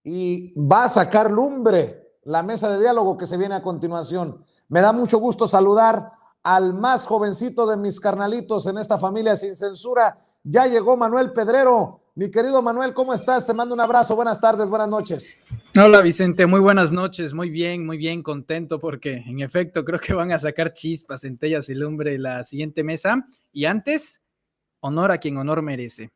y va a sacar lumbre la mesa de diálogo que se viene a continuación. Me da mucho gusto saludar al más jovencito de mis carnalitos en esta familia sin censura. Ya llegó Manuel Pedrero. Mi querido Manuel, ¿cómo estás? Te mando un abrazo. Buenas tardes, buenas noches. Hola Vicente, muy buenas noches, muy bien, contento porque en efecto creo que van a sacar chispas, centellas y lumbre la siguiente mesa. Y antes, honor a quien honor merece.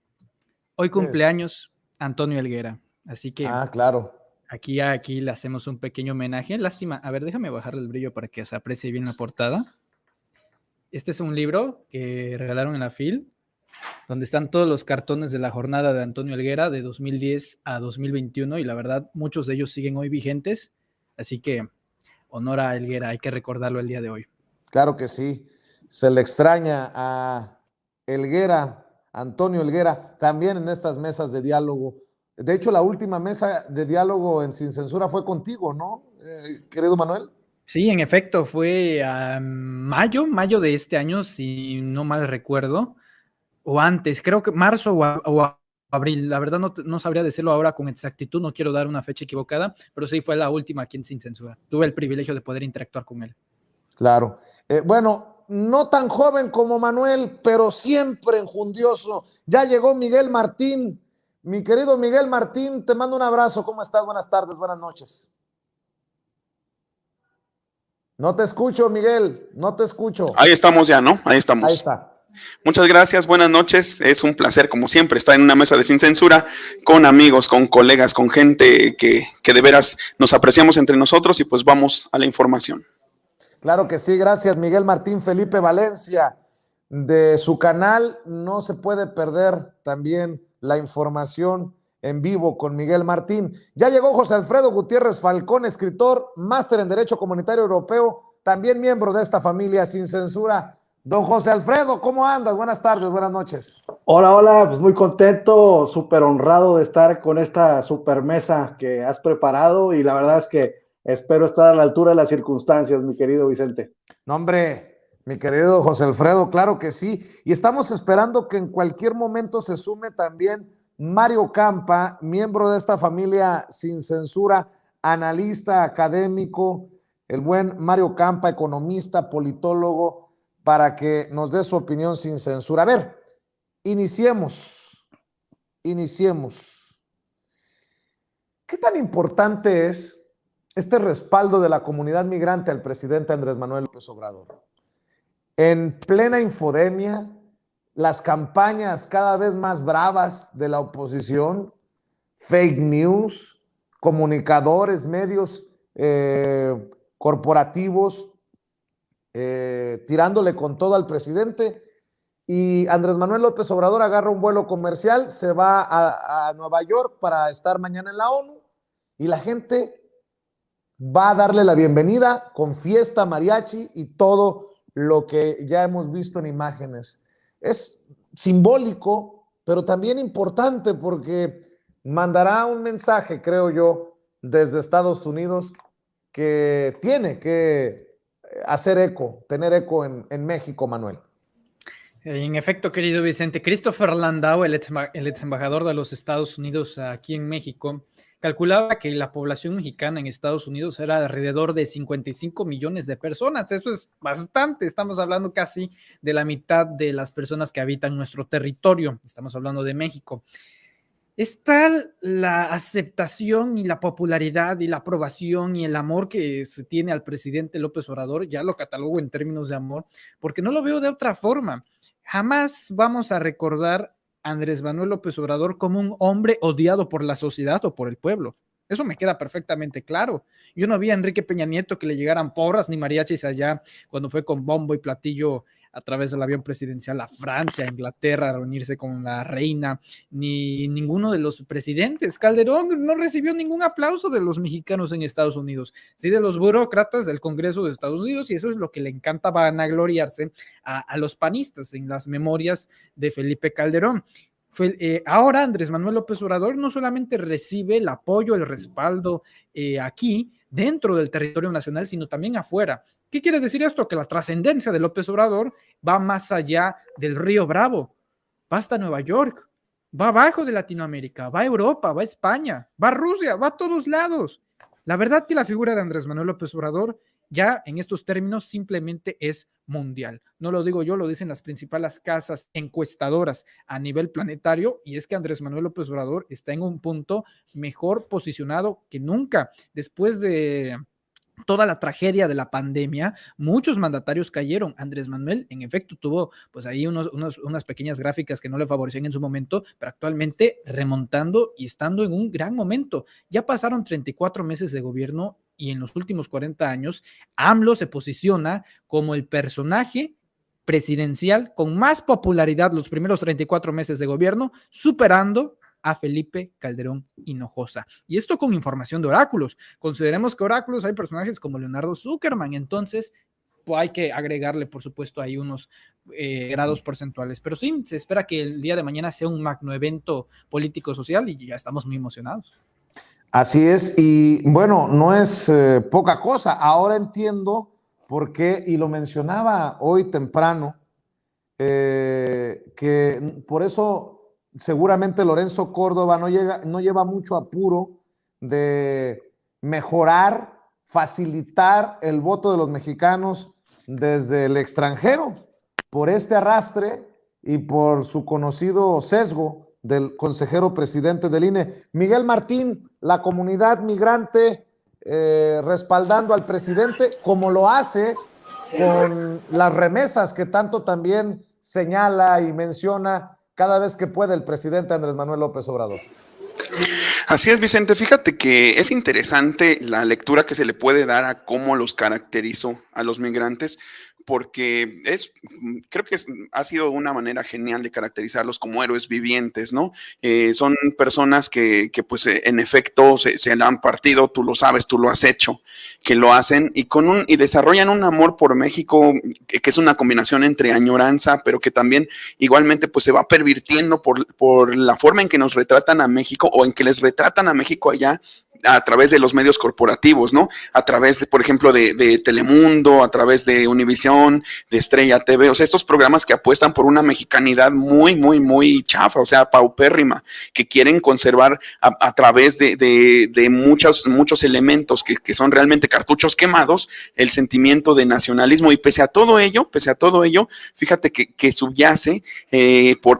Hoy cumpleaños Antonio Helguera, así que claro. aquí le hacemos un pequeño homenaje. Lástima, a ver, déjame bajarle el brillo para que se aprecie bien la portada. Este es un libro que regalaron en la FIL, donde están todos los cartones de la jornada de Antonio Helguera de 2010 a 2021 y la verdad muchos de ellos siguen hoy vigentes, así que honor a Helguera, hay que recordarlo el día de hoy. Claro que sí, se le extraña a Helguera, Antonio Helguera, también en estas mesas de diálogo. De hecho, la última mesa de diálogo en Sin Censura fue contigo, ¿no, querido Manuel? Sí, en efecto, fue a mayo de este año, si no mal recuerdo, o antes, creo que marzo o abril, la verdad no sabría decirlo ahora con exactitud, no quiero dar una fecha equivocada, pero sí fue la última aquí en Sin Censura. Tuve el privilegio de poder interactuar con él. Claro. Bueno, no tan joven como Manuel, pero siempre enjundioso. Ya llegó Miguel Martín. Mi querido Miguel Martín, te mando un abrazo. ¿Cómo estás? Buenas tardes, buenas noches. No te escucho, Miguel, no te escucho. Ahí estamos ya, ¿no? Ahí estamos. Ahí está. Muchas gracias, buenas noches. Es un placer, como siempre, estar en una mesa de Sin Censura con amigos, con colegas, con gente que de veras nos apreciamos entre nosotros y pues vamos a la información. Claro que sí, gracias Miguel Martín. Felipe Valencia, de su canal no se puede perder también la información en vivo con Miguel Martín. Ya llegó José Alfredo Gutiérrez Falcón, escritor, máster en Derecho Comunitario Europeo, también miembro de esta familia Sin Censura. Don José Alfredo, ¿cómo andas? Buenas tardes, buenas noches. Hola, pues muy contento, súper honrado de estar con esta super mesa que has preparado y la verdad es que espero estar a la altura de las circunstancias, mi querido Vicente. No, hombre, mi querido José Alfredo, claro que sí. Y estamos esperando que en cualquier momento se sume también Mario Campa, miembro de esta familia Sin Censura, analista académico, el buen Mario Campa, economista, politólogo, para que nos dé su opinión sin censura. A ver, iniciemos. ¿Qué tan importante es este respaldo de la comunidad migrante al presidente Andrés Manuel López Obrador? En plena infodemia, las campañas cada vez más bravas de la oposición, fake news, comunicadores, medios corporativos, tirándole con todo al presidente, y Andrés Manuel López Obrador agarra un vuelo comercial, se va a Nueva York para estar mañana en la ONU, y la gente va a darle la bienvenida con fiesta, mariachi y todo lo que ya hemos visto en imágenes. Es simbólico, pero también importante porque mandará un mensaje, creo yo, desde Estados Unidos que tiene que hacer eco, tener eco en México, Manuel. En efecto, querido Vicente, Christopher Landau, el ex embajador de los Estados Unidos aquí en México, calculaba que la población mexicana en Estados Unidos era alrededor de 55 millones de personas. Eso es bastante. Estamos hablando casi de la mitad de las personas que habitan nuestro territorio. Estamos hablando de México. Es tal la aceptación y la popularidad y la aprobación y el amor que se tiene al presidente López Obrador, ya lo catalogo en términos de amor, porque no lo veo de otra forma. Jamás vamos a recordar a Andrés Manuel López Obrador como un hombre odiado por la sociedad o por el pueblo. Eso me queda perfectamente claro. Yo no vi a Enrique Peña Nieto que le llegaran porras ni mariachis allá cuando fue con bombo y platillo a través del avión presidencial a Francia, a Inglaterra, a reunirse con la reina, ni ninguno de los presidentes. Calderón no recibió ningún aplauso de los mexicanos en Estados Unidos, sí de los burócratas del Congreso de Estados Unidos, y eso es lo que le encanta vanagloriarse a los panistas en las memorias de Felipe Calderón. Ahora Andrés Manuel López Obrador no solamente recibe el apoyo, el respaldo aquí dentro del territorio nacional, sino también afuera. ¿Qué quiere decir esto? Que la trascendencia de López Obrador va más allá del Río Bravo, va hasta Nueva York, va abajo de Latinoamérica, va a Europa, va a España, va a Rusia, va a todos lados. La verdad que la figura de Andrés Manuel López Obrador ya en estos términos simplemente es mundial. No lo digo yo, lo dicen las principales casas encuestadoras a nivel planetario, y es que Andrés Manuel López Obrador está en un punto mejor posicionado que nunca. Después de toda la tragedia de la pandemia, muchos mandatarios cayeron. Andrés Manuel, en efecto, tuvo pues ahí unas pequeñas gráficas que no le favorecían en su momento, pero actualmente remontando y estando en un gran momento. Ya pasaron 34 meses de gobierno y en los últimos 40 años, AMLO se posiciona como el personaje presidencial con más popularidad los primeros 34 meses de gobierno, superando a Felipe Calderón Hinojosa. Y esto con información de oráculos. Consideremos que oráculos hay personajes como Leonardo Zuckerman, entonces pues hay que agregarle, por supuesto, ahí unos grados porcentuales. Pero sí, se espera que el día de mañana sea un magno evento político-social y ya estamos muy emocionados. Así es, y bueno, no es poca cosa. Ahora entiendo por qué, y lo mencionaba hoy temprano, que por eso seguramente Lorenzo Córdoba no lleva mucho apuro de mejorar, facilitar el voto de los mexicanos desde el extranjero, por este arrastre y por su conocido sesgo del consejero presidente del INE. Miguel Martín, la comunidad migrante respaldando al presidente, como lo hace con las remesas que tanto también señala y menciona cada vez que puede el presidente Andrés Manuel López Obrador. Así es, Vicente. Fíjate que es interesante la lectura que se le puede dar a cómo los caracterizó a los migrantes, porque creo que ha sido una manera genial de caracterizarlos como héroes vivientes, ¿no? Son personas que pues en efecto se la han partido, tú lo sabes, tú lo has hecho, que lo hacen y desarrollan un amor por México que es una combinación entre añoranza, pero que también igualmente pues se va pervirtiendo por la forma en que nos retratan a México o en que les retratan a México allá a través de los medios corporativos, ¿no? A través, por ejemplo, de Telemundo, a través de Univisión, de Estrella TV, o sea, estos programas que apuestan por una mexicanidad muy, muy, muy chafa, o sea, paupérrima, que quieren conservar a través de muchos elementos que son realmente cartuchos quemados, el sentimiento de nacionalismo, y pese a todo ello, fíjate que subyace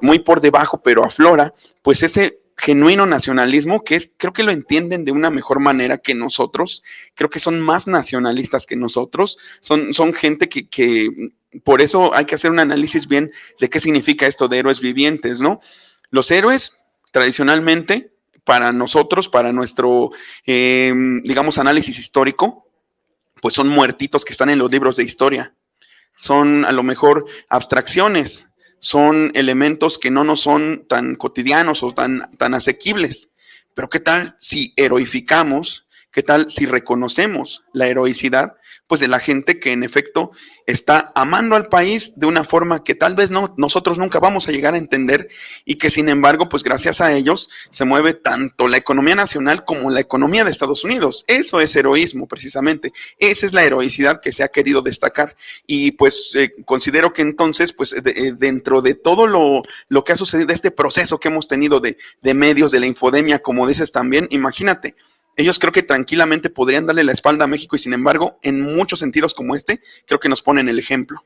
muy por debajo, pero aflora, pues ese genuino nacionalismo, creo que lo entienden de una mejor manera que nosotros, creo que son más nacionalistas que nosotros, son gente que por eso hay que hacer un análisis bien de qué significa esto de héroes vivientes, ¿no? Los héroes, tradicionalmente, para nosotros, para nuestro, digamos, análisis histórico, pues son muertitos que están en los libros de historia, son a lo mejor abstracciones, son elementos que no nos son tan cotidianos o tan asequibles. Pero ¿qué tal si heroificamos? ¿Qué tal si reconocemos la heroicidad pues de la gente que en efecto está amando al país de una forma que tal vez nosotros nunca vamos a llegar a entender, y que sin embargo pues gracias a ellos se mueve tanto la economía nacional como la economía de Estados Unidos? Eso es heroísmo precisamente, esa es la heroicidad que se ha querido destacar, y pues considero que entonces pues dentro de todo lo que ha sucedido, este proceso que hemos tenido de medios, de la infodemia, como dices también, imagínate, ellos creo que tranquilamente podrían darle la espalda a México, y sin embargo, en muchos sentidos como este, creo que nos ponen el ejemplo.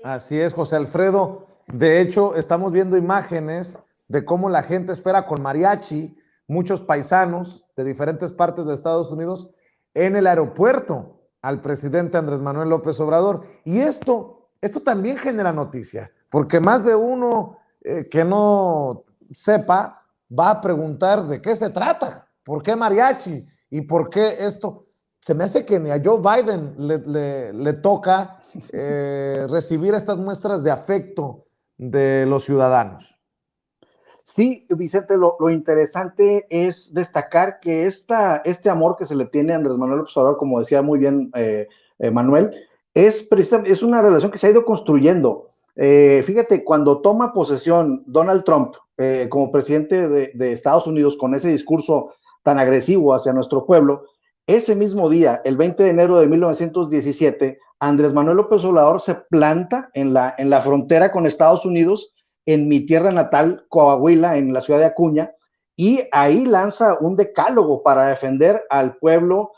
Así es, José Alfredo. De hecho, estamos viendo imágenes de cómo la gente espera con mariachi, muchos paisanos de diferentes partes de Estados Unidos, en el aeropuerto al presidente Andrés Manuel López Obrador. Y esto también genera noticia, porque más de uno que no sepa va a preguntar de qué se trata. ¿Por qué mariachi? ¿Y por qué esto? Se me hace que ni a Joe Biden le toca recibir estas muestras de afecto de los ciudadanos. Sí, Vicente, lo interesante es destacar que este amor que se le tiene a Andrés Manuel López Obrador, como decía muy bien Manuel, es una relación que se ha ido construyendo. Fíjate, cuando toma posesión Donald Trump como presidente de Estados Unidos, con ese discurso tan agresivo hacia nuestro pueblo, ese mismo día, el 20 de enero de 1917, Andrés Manuel López Obrador se planta en la frontera con Estados Unidos en mi tierra natal, Coahuila, en la ciudad de Acuña, y ahí lanza un decálogo para defender al pueblo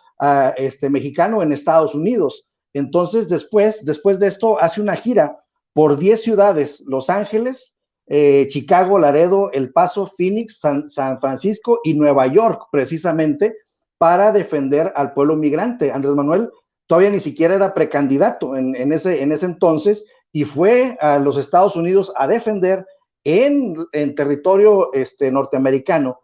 mexicano en Estados Unidos. Entonces, después de esto, hace una gira por 10 ciudades: Los Ángeles, Chicago, Laredo, El Paso, Phoenix, San Francisco y Nueva York, precisamente, para defender al pueblo migrante. Andrés Manuel todavía ni siquiera era precandidato en ese entonces, y fue a los Estados Unidos a defender en territorio norteamericano,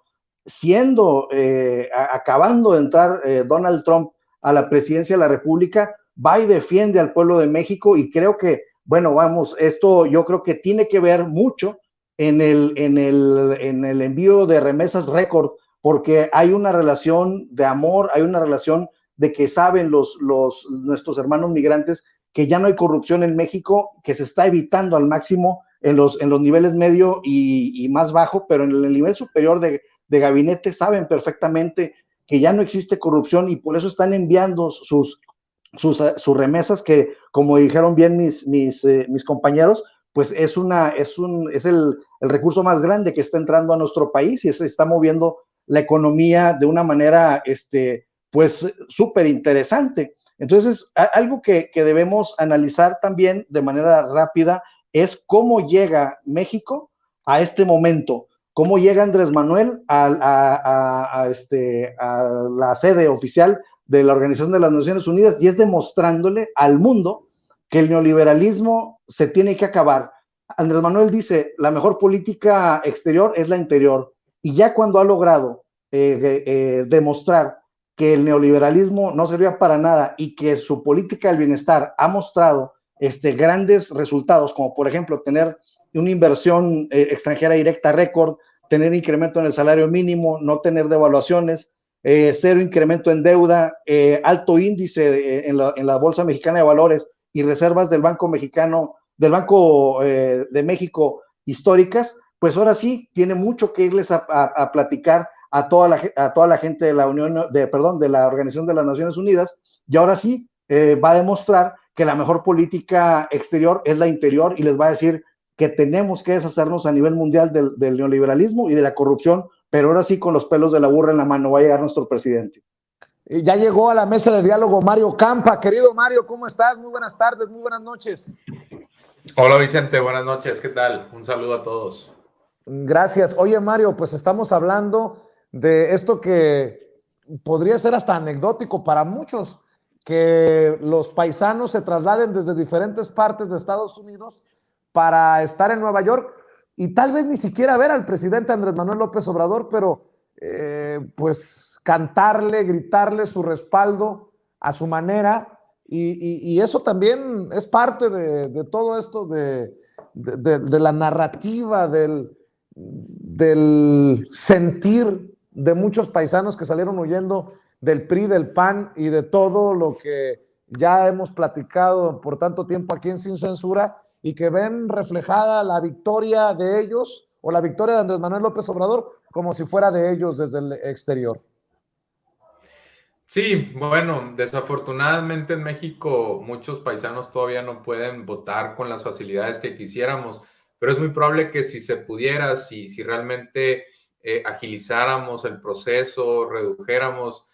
acabando de entrar Donald Trump a la presidencia de la República, va y defiende al pueblo de México. Y creo que, bueno, vamos, esto yo creo que tiene que ver mucho en el envío de remesas récord, porque hay una relación de amor, hay una relación de que saben nuestros hermanos migrantes que ya no hay corrupción en México, que se está evitando al máximo en los niveles medio y más bajo, pero en el nivel superior de gabinete saben perfectamente que ya no existe corrupción, y por eso están enviando sus remesas, que, como dijeron bien mis compañeros, pues es el recurso más grande que está entrando a nuestro país, y se está moviendo la economía de una manera pues súper interesante. Entonces, algo que debemos analizar también de manera rápida es cómo llega México a este momento, cómo llega Andrés Manuel a la sede oficial de la Organización de las Naciones Unidas, y es demostrándole al mundo que el neoliberalismo se tiene que acabar. Andrés Manuel dice: la mejor política exterior es la interior, y ya cuando ha logrado demostrar que el neoliberalismo no servía para nada y que su política del bienestar ha mostrado grandes resultados, como por ejemplo tener una inversión extranjera directa récord, tener incremento en el salario mínimo, no tener devaluaciones, cero incremento en deuda, alto índice en la Bolsa Mexicana de Valores y reservas del Banco Mexicano, del Banco de México históricas, pues ahora sí tiene mucho que irles a platicar a toda la gente de la Organización de las Naciones Unidas, y ahora sí va a demostrar que la mejor política exterior es la interior, y les va a decir que tenemos que deshacernos a nivel mundial del neoliberalismo y de la corrupción, pero ahora sí con los pelos de la burra en la mano va a llegar nuestro presidente. Ya llegó a la mesa de diálogo Mario Campa. Querido Mario, ¿cómo estás? Muy buenas tardes, muy buenas noches. Hola Vicente, buenas noches, ¿qué tal? Un saludo a todos. Gracias. Oye Mario, pues estamos hablando de esto que podría ser hasta anecdótico para muchos, que los paisanos se trasladen desde diferentes partes de Estados Unidos para estar en Nueva York y tal vez ni siquiera ver al presidente Andrés Manuel López Obrador, pero pues cantarle, gritarle su respaldo a su manera, y eso también es parte de todo esto de la narrativa, del sentir de muchos paisanos que salieron huyendo del PRI, del PAN y de todo lo que ya hemos platicado por tanto tiempo aquí en Sin Censura, y que ven reflejada la victoria de ellos o la victoria de Andrés Manuel López Obrador como si fuera de ellos desde el exterior. Sí, bueno, desafortunadamente en México muchos paisanos todavía no pueden votar con las facilidades que quisiéramos, pero es muy probable que si se pudiera, si realmente agilizáramos el proceso, redujéramos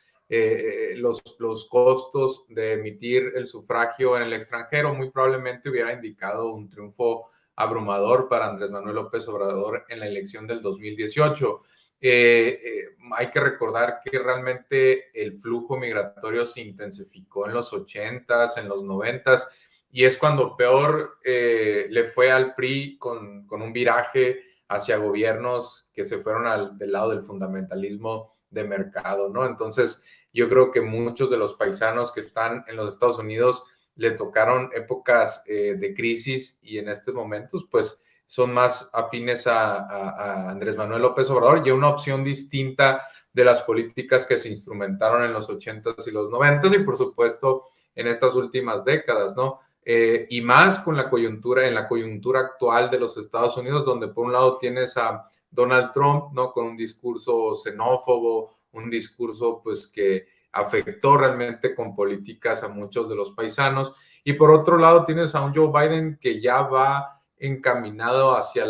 los costos de emitir el sufragio en el extranjero, muy probablemente hubiera indicado un triunfo abrumador para Andrés Manuel López Obrador en la elección del 2018. Hay que recordar que realmente el flujo migratorio se intensificó en los 80s, en los 90s, y es cuando peor le fue al PRI con un viraje hacia gobiernos que se fueron del lado del fundamentalismo de mercado, ¿no? Entonces, yo creo que muchos de los paisanos que están en los Estados Unidos le tocaron épocas de crisis, y en estos momentos, pues, son más afines a Andrés Manuel López Obrador y a una opción distinta de las políticas que se instrumentaron en los 80s y los 90s, y por supuesto en estas últimas décadas, ¿no? Y más con la coyuntura, en la coyuntura actual de los Estados Unidos, donde por un lado tienes a Donald Trump, ¿no? Con un discurso xenófobo, un discurso pues que afectó realmente con políticas a muchos de los paisanos, y por otro lado tienes a un Joe Biden que ya va encaminado hacia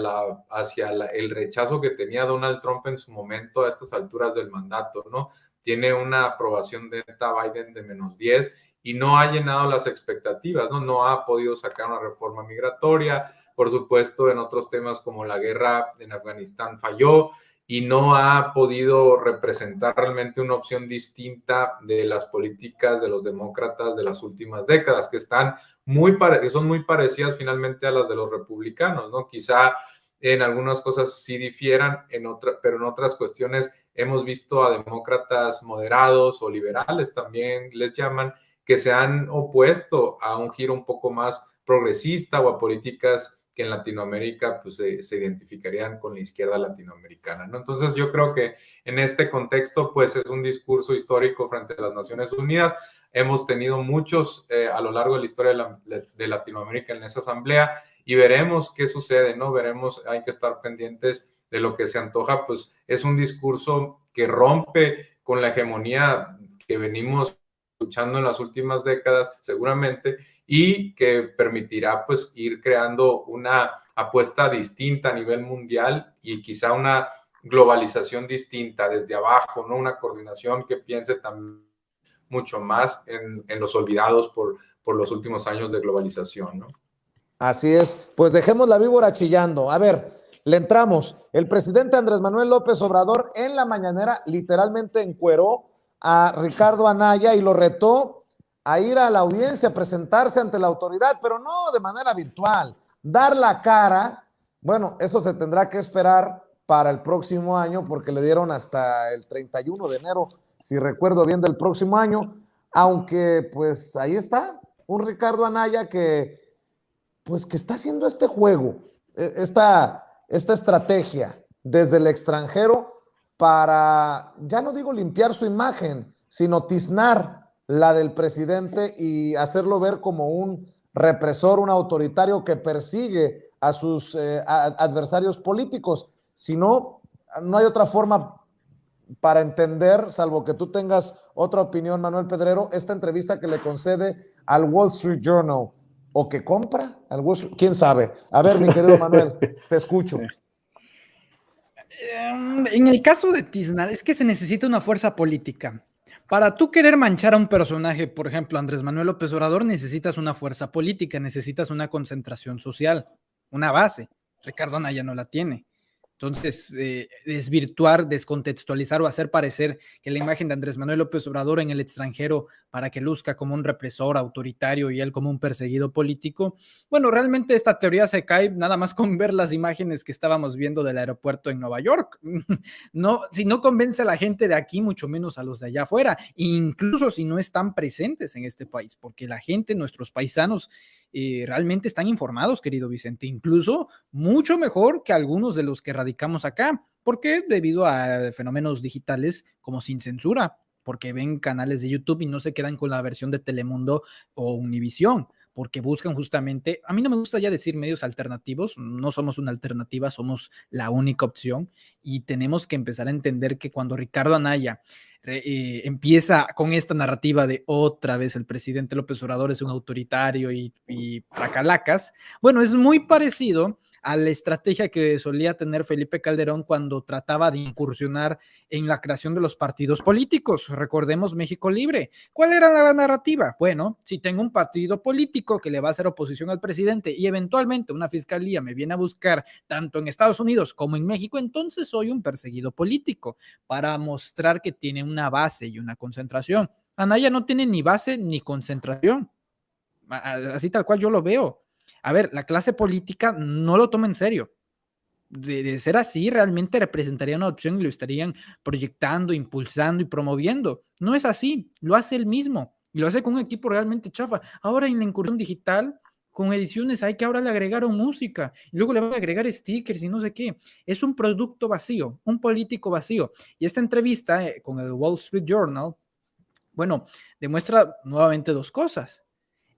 el rechazo que tenía Donald Trump en su momento a estas alturas del mandato, ¿no? Tiene una aprobación de Biden de -10 y no ha llenado las expectativas, ¿no? No ha podido sacar una reforma migratoria, por supuesto, en otros temas como la guerra en Afganistán falló y no ha podido representar realmente una opción distinta de las políticas de los demócratas de las últimas décadas, que son muy parecidas finalmente a las de los republicanos, ¿no? Quizá en algunas cosas sí difieran, pero en otras cuestiones hemos visto a demócratas moderados o liberales también les llaman, que se han opuesto a un giro un poco más progresista o a políticas que en Latinoamérica pues, se identificarían con la izquierda latinoamericana, ¿no? Entonces yo creo que en este contexto pues es un discurso histórico frente a las Naciones Unidas. Hemos tenido muchos a lo largo de la historia de Latinoamérica en esa asamblea y veremos qué sucede, ¿no? Veremos, hay que estar pendientes de lo que se antoja, pues es un discurso que rompe con la hegemonía que venimos luchando en las últimas décadas seguramente y que permitirá pues ir creando una apuesta distinta a nivel mundial y quizá una globalización distinta desde abajo, ¿no? Una coordinación que piense también mucho más en los olvidados por los últimos años de globalización, ¿no? Así es, pues dejemos la víbora chillando. A ver, le entramos. El presidente Andrés Manuel López Obrador en la mañanera literalmente encueró a Ricardo Anaya y lo retó a ir a la audiencia, a presentarse ante la autoridad, pero no de manera virtual, dar la cara. Bueno, eso se tendrá que esperar para el próximo año porque le dieron hasta el 31 de enero, si recuerdo bien, del próximo año, aunque pues ahí está, un Ricardo Anaya que está haciendo este juego, esta estrategia desde el extranjero para, ya no digo limpiar su imagen, sino tiznar la del presidente y hacerlo ver como un represor, un autoritario que persigue a sus adversarios políticos. Si no, no hay otra forma para entender, salvo que tú tengas otra opinión, Manuel Pedrero, esta entrevista que le concede al Wall Street Journal, o que compra al Wall Street, quién sabe. A ver, mi querido Manuel, te escucho. En el caso de tiznar, es que se necesita una fuerza política. Para tú querer manchar a un personaje, por ejemplo, Andrés Manuel López Obrador, necesitas una fuerza política, necesitas una concentración social, una base. Ricardo Anaya no la tiene. Entonces, desvirtuar, descontextualizar o hacer parecer que la imagen de Andrés Manuel López Obrador en el extranjero para que luzca como un represor autoritario y él como un perseguido político, bueno, realmente esta teoría se cae nada más con ver las imágenes que estábamos viendo del aeropuerto en Nueva York. No, si no convence a la gente de aquí, mucho menos a los de allá afuera, incluso si no están presentes en este país, porque la gente, nuestros paisanos, realmente están informados, querido Vicente, incluso mucho mejor que algunos de los que radicamos acá. ¿Por qué? Debido a fenómenos digitales como sin censura, porque ven canales de YouTube y no se quedan con la versión de Telemundo o Univisión, porque buscan justamente, a mí no me gusta ya decir medios alternativos, no somos una alternativa, somos la única opción y tenemos que empezar a entender que cuando Ricardo Anaya empieza con esta narrativa de otra vez el presidente López Obrador es un autoritario y tracalacas, bueno, es muy parecido a la estrategia que solía tener Felipe Calderón cuando trataba de incursionar en la creación de los partidos políticos. Recordemos México Libre. ¿Cuál era la narrativa? Bueno, si tengo un partido político que le va a hacer oposición al presidente y eventualmente una fiscalía me viene a buscar tanto en Estados Unidos como en México, entonces soy un perseguido político para mostrar que tiene una base y una concentración. Anaya no tiene ni base ni concentración. Así tal cual yo lo veo. A ver, la clase política no lo toma en serio. De ser así, realmente representaría una opción y lo estarían proyectando, impulsando y promoviendo. No es así, lo hace él mismo y lo hace con un equipo realmente chafa. Ahora en la incursión digital, con ediciones, hay que ahora le agregaron música y luego le van a agregar stickers y no sé qué. Es un producto vacío, un político vacío. Y esta entrevista con el Wall Street Journal, bueno, demuestra nuevamente dos cosas.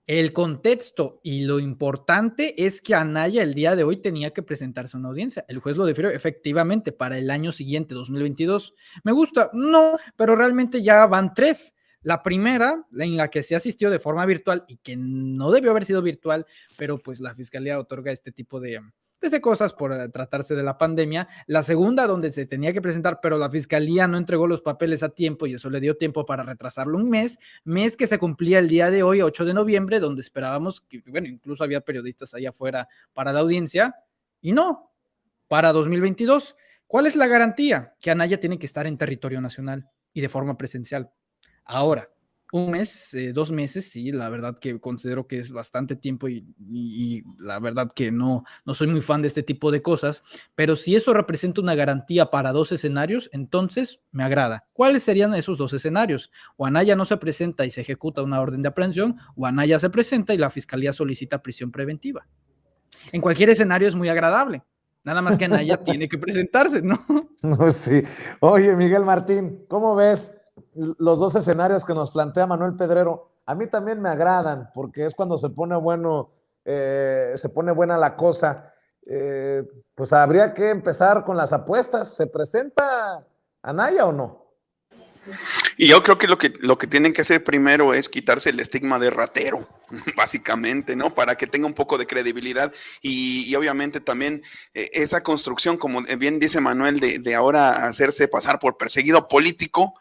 El contexto y lo importante es que Anaya el día de hoy tenía que presentarse a una audiencia. El juez lo difirió efectivamente para el año siguiente, 2022. ¿Me gusta? No, pero realmente ya van 3. La primera, en la que se asistió de forma virtual y que no debió haber sido virtual, pero pues la fiscalía otorga este tipo de cosas por tratarse de la pandemia. La segunda, donde se tenía que presentar, pero la fiscalía no entregó los papeles a tiempo y eso le dio tiempo para retrasarlo un mes que se cumplía el día de hoy, 8 de noviembre, donde esperábamos que, bueno, incluso había periodistas allá afuera para la audiencia, y no, para 2022. ¿Cuál es la garantía? Que Anaya tiene que estar en territorio nacional y de forma presencial. Ahora, un mes, 2 meses, sí, la verdad que considero que es bastante tiempo y la verdad que no soy muy fan de este tipo de cosas, pero si eso representa una garantía para 2 escenarios, entonces me agrada. ¿Cuáles serían esos 2 escenarios? O Anaya no se presenta y se ejecuta una orden de aprehensión, o Anaya se presenta y la fiscalía solicita prisión preventiva. En cualquier escenario es muy agradable. Nada más que Anaya tiene que presentarse, ¿no? Sí. Oye, Miguel Martín, ¿cómo ves los 2 escenarios que nos plantea Manuel Pedrero? A mí también me agradan, porque es cuando se pone se pone buena la cosa. Pues habría que empezar con las apuestas. ¿Se presenta Anaya o no? Y yo creo que lo que tienen que hacer primero es quitarse el estigma de ratero, básicamente, ¿no? Para que tenga un poco de credibilidad y obviamente también esa construcción, como bien dice Manuel, de ahora hacerse pasar por perseguido político,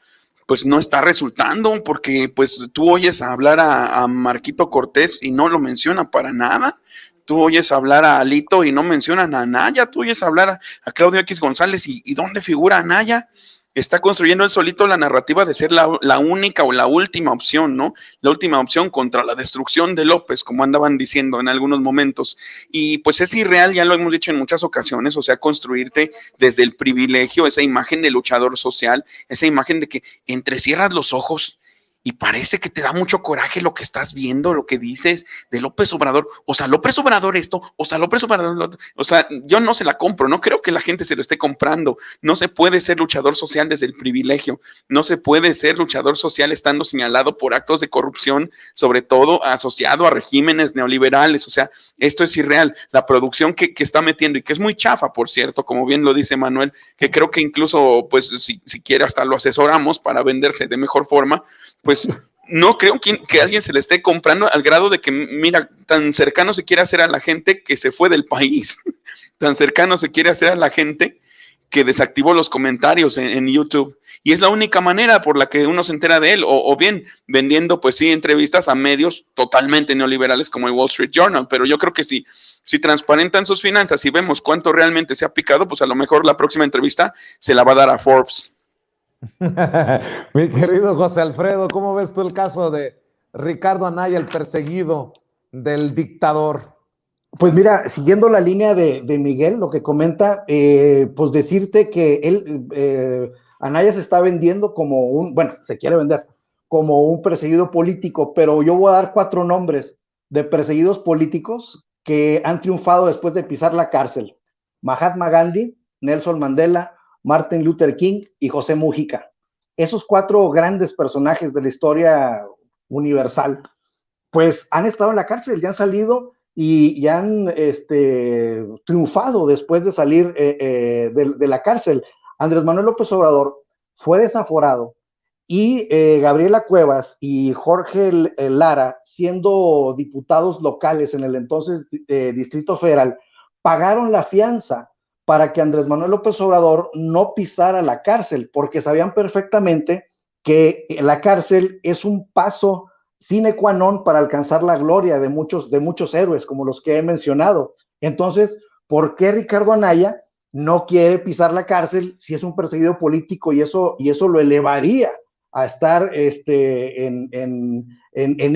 pues no está resultando, porque pues tú oyes hablar a Marquito Cortés y no lo menciona para nada. Tú oyes hablar a Alito y no mencionan a Anaya. Tú oyes hablar a Claudio X González y ¿dónde figura Anaya? Está construyendo él solito la narrativa de ser la única o la última opción, ¿no? La última opción contra la destrucción de López, como andaban diciendo en algunos momentos. Y pues es irreal, ya lo hemos dicho en muchas ocasiones, o sea, construirte desde el privilegio, esa imagen de luchador social, esa imagen de que entrecierras los ojos y parece que te da mucho coraje lo que estás viendo, lo que dices de López Obrador. O sea, López Obrador esto, o sea, López Obrador lo otro. O sea, yo no se la compro, no creo que la gente se lo esté comprando. No se puede ser luchador social desde el privilegio, no se puede ser luchador social estando señalado por actos de corrupción, sobre todo asociado a regímenes neoliberales. O sea, esto es irreal. La producción que está metiendo y que es muy chafa, por cierto, como bien lo dice Manuel, que creo que incluso, pues, si quiere hasta lo asesoramos para venderse de mejor forma, pues no creo que alguien se le esté comprando al grado de que, mira, tan cercano se quiere hacer a la gente que se fue del país, tan cercano se quiere hacer a la gente que desactivó los comentarios en YouTube. Y es la única manera por la que uno se entera de él, o bien vendiendo, pues sí, entrevistas a medios totalmente neoliberales como el Wall Street Journal. Pero yo creo que si transparentan sus finanzas y vemos cuánto realmente se ha picado, pues a lo mejor la próxima entrevista se la va a dar a Forbes. Mi querido José Alfredo, ¿cómo ves tú el caso de Ricardo Anaya, el perseguido del dictador? Pues mira, siguiendo la línea de Miguel, lo que comenta, pues decirte que Anaya se está vendiendo bueno, se quiere vender como un perseguido político, pero yo voy a dar 4 nombres de perseguidos políticos que han triunfado después de pisar la cárcel: Mahatma Gandhi, Nelson Mandela, Martin Luther King y José Mujica. Esos 4 grandes personajes de la historia universal, pues han estado en la cárcel, ya han salido y han triunfado después de salir de la cárcel. Andrés Manuel López Obrador fue desaforado y Gabriela Cuevas y Jorge Lara, siendo diputados locales en el entonces Distrito Federal, pagaron la fianza para que Andrés Manuel López Obrador no pisara la cárcel, porque sabían perfectamente que la cárcel es un paso sine qua non para alcanzar la gloria de muchos héroes, como los que he mencionado. Entonces, ¿por qué Ricardo Anaya no quiere pisar la cárcel si es un perseguido político y eso lo elevaría a estar en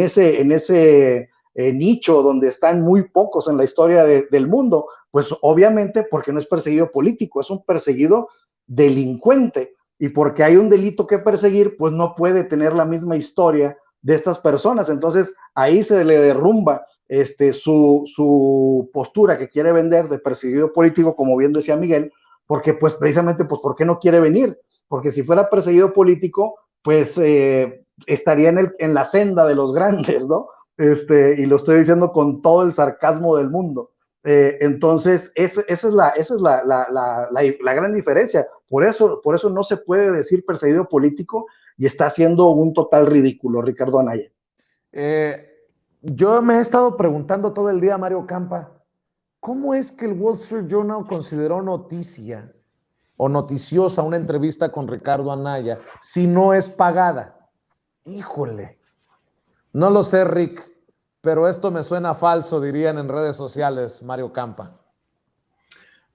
ese nicho donde están muy pocos en la historia del mundo? Pues obviamente porque no es perseguido político, es un perseguido delincuente, y porque hay un delito que perseguir, pues no puede tener la misma historia de estas personas. Entonces ahí se le derrumba su postura que quiere vender de perseguido político, como bien decía Miguel, porque pues precisamente, pues ¿por qué no quiere venir? Porque si fuera perseguido político, pues estaría en la senda de los grandes, ¿no? Y lo estoy diciendo con todo el sarcasmo del mundo. Entonces, esa es la gran diferencia. Por eso no se puede decir perseguido político y está haciendo un total ridículo, Ricardo Anaya. Yo me he estado preguntando todo el día, Mario Campa, ¿cómo es que el Wall Street Journal consideró noticia o noticiosa una entrevista con Ricardo Anaya si no es pagada? Híjole, no lo sé, Rick, pero esto me suena falso, dirían en redes sociales, Mario Campa.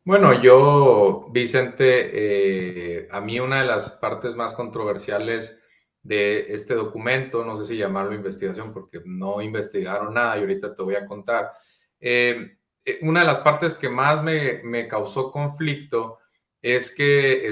Bueno, yo, Vicente, a mí una de las partes más controversiales de este documento, no sé si llamarlo investigación porque no investigaron nada y ahorita te voy a contar, una de las partes que más me causó conflicto es que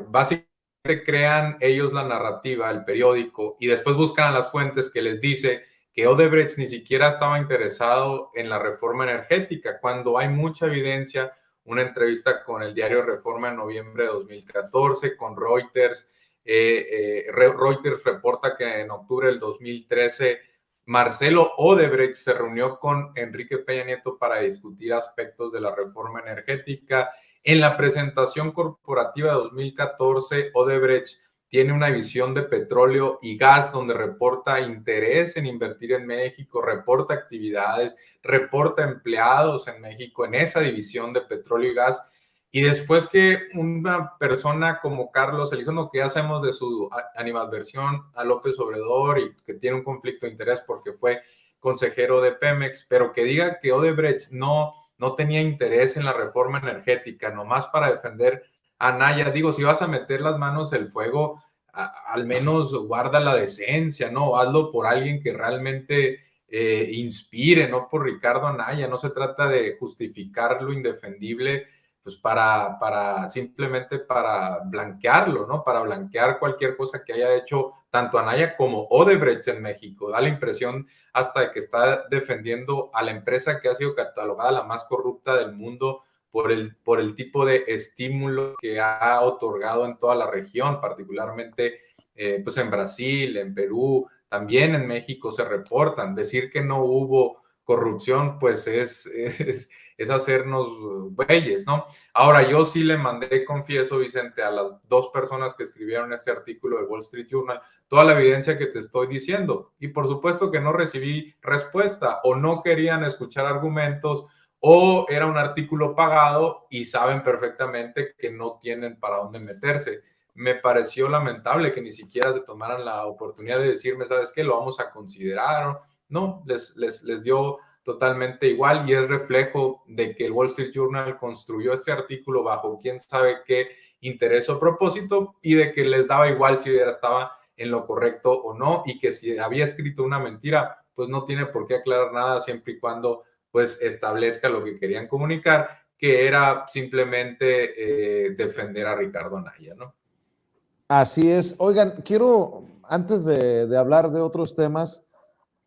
básicamente crean ellos la narrativa, el periódico, y después buscan a las fuentes que les dice que Odebrecht ni siquiera estaba interesado en la reforma energética, cuando hay mucha evidencia, una entrevista con el diario Reforma en noviembre de 2014, con Reuters. Reuters reporta que en octubre del 2013 Marcelo Odebrecht se reunió con Enrique Peña Nieto para discutir aspectos de la reforma energética. En la presentación corporativa de 2014, Odebrecht tiene una división de petróleo y gas donde reporta interés en invertir en México, reporta actividades, reporta empleados en México en esa división de petróleo y gas. Y después que una persona como Carlos Elizondo, que ya hacemos de su animadversión a López Obrador y que tiene un conflicto de interés porque fue consejero de Pemex, pero que diga que Odebrecht no tenía interés en la reforma energética, nomás para defender a Anaya. Digo, si vas a meter las manos en el fuego, al menos guarda la decencia, ¿no? Hazlo por alguien que realmente inspire, no por Ricardo Anaya. No se trata de justificar lo indefendible, pues simplemente para blanquearlo, ¿no? Para blanquear cualquier cosa que haya hecho tanto Anaya como Odebrecht en México. Da la impresión hasta de que está defendiendo a la empresa que ha sido catalogada la más corrupta del mundo por el tipo de estímulo que ha otorgado en toda la región, particularmente pues en Brasil, en Perú, también en México se reportan. Decir que no hubo corrupción, pues es hacernos güeyes, ¿no? Ahora, yo sí le mandé, confieso, Vicente, a las dos personas que escribieron este artículo del Wall Street Journal, toda la evidencia que te estoy diciendo. Y por supuesto que no recibí respuesta, o no querían escuchar argumentos, o era un artículo pagado y saben perfectamente que no tienen para dónde meterse. Me pareció lamentable que ni siquiera se tomaran la oportunidad de decirme, ¿sabes qué? Lo vamos a considerar. No, les dio totalmente igual, y es reflejo de que el Wall Street Journal construyó este artículo bajo quién sabe qué interés o propósito, y de que les daba igual si estaba en lo correcto o no, y que si había escrito una mentira, pues no tiene por qué aclarar nada siempre y cuando pues establezca lo que querían comunicar, que era simplemente defender a Ricardo Anaya, ¿no? Así es. Oigan, quiero, antes de hablar de otros temas,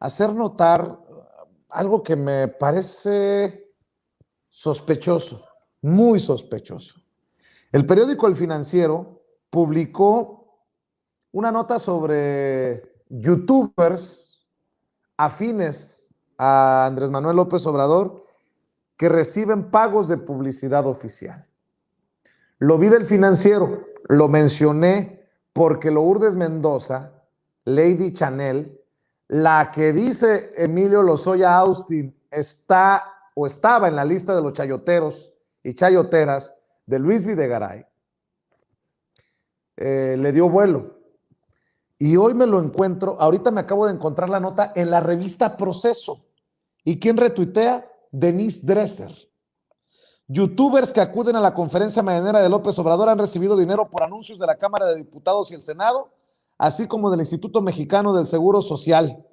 hacer notar algo que me parece sospechoso, muy sospechoso. El periódico El Financiero publicó una nota sobre youtubers afines a Andrés Manuel López Obrador que reciben pagos de publicidad oficial. Lo vi del Financiero, lo mencioné porque Lourdes Mendoza, Lady Chanel, la que dice Emilio Lozoya Austin está o estaba en la lista de los chayoteros y chayoteras de Luis Videgaray, le dio vuelo. Y hoy me lo encuentro, ahorita me acabo de encontrar la nota en la revista Proceso. ¿Y quién retuitea? Denise Dresser. Youtubers que acuden a la conferencia mañanera de López Obrador han recibido dinero por anuncios de la Cámara de Diputados y el Senado, así como del Instituto Mexicano del Seguro Social.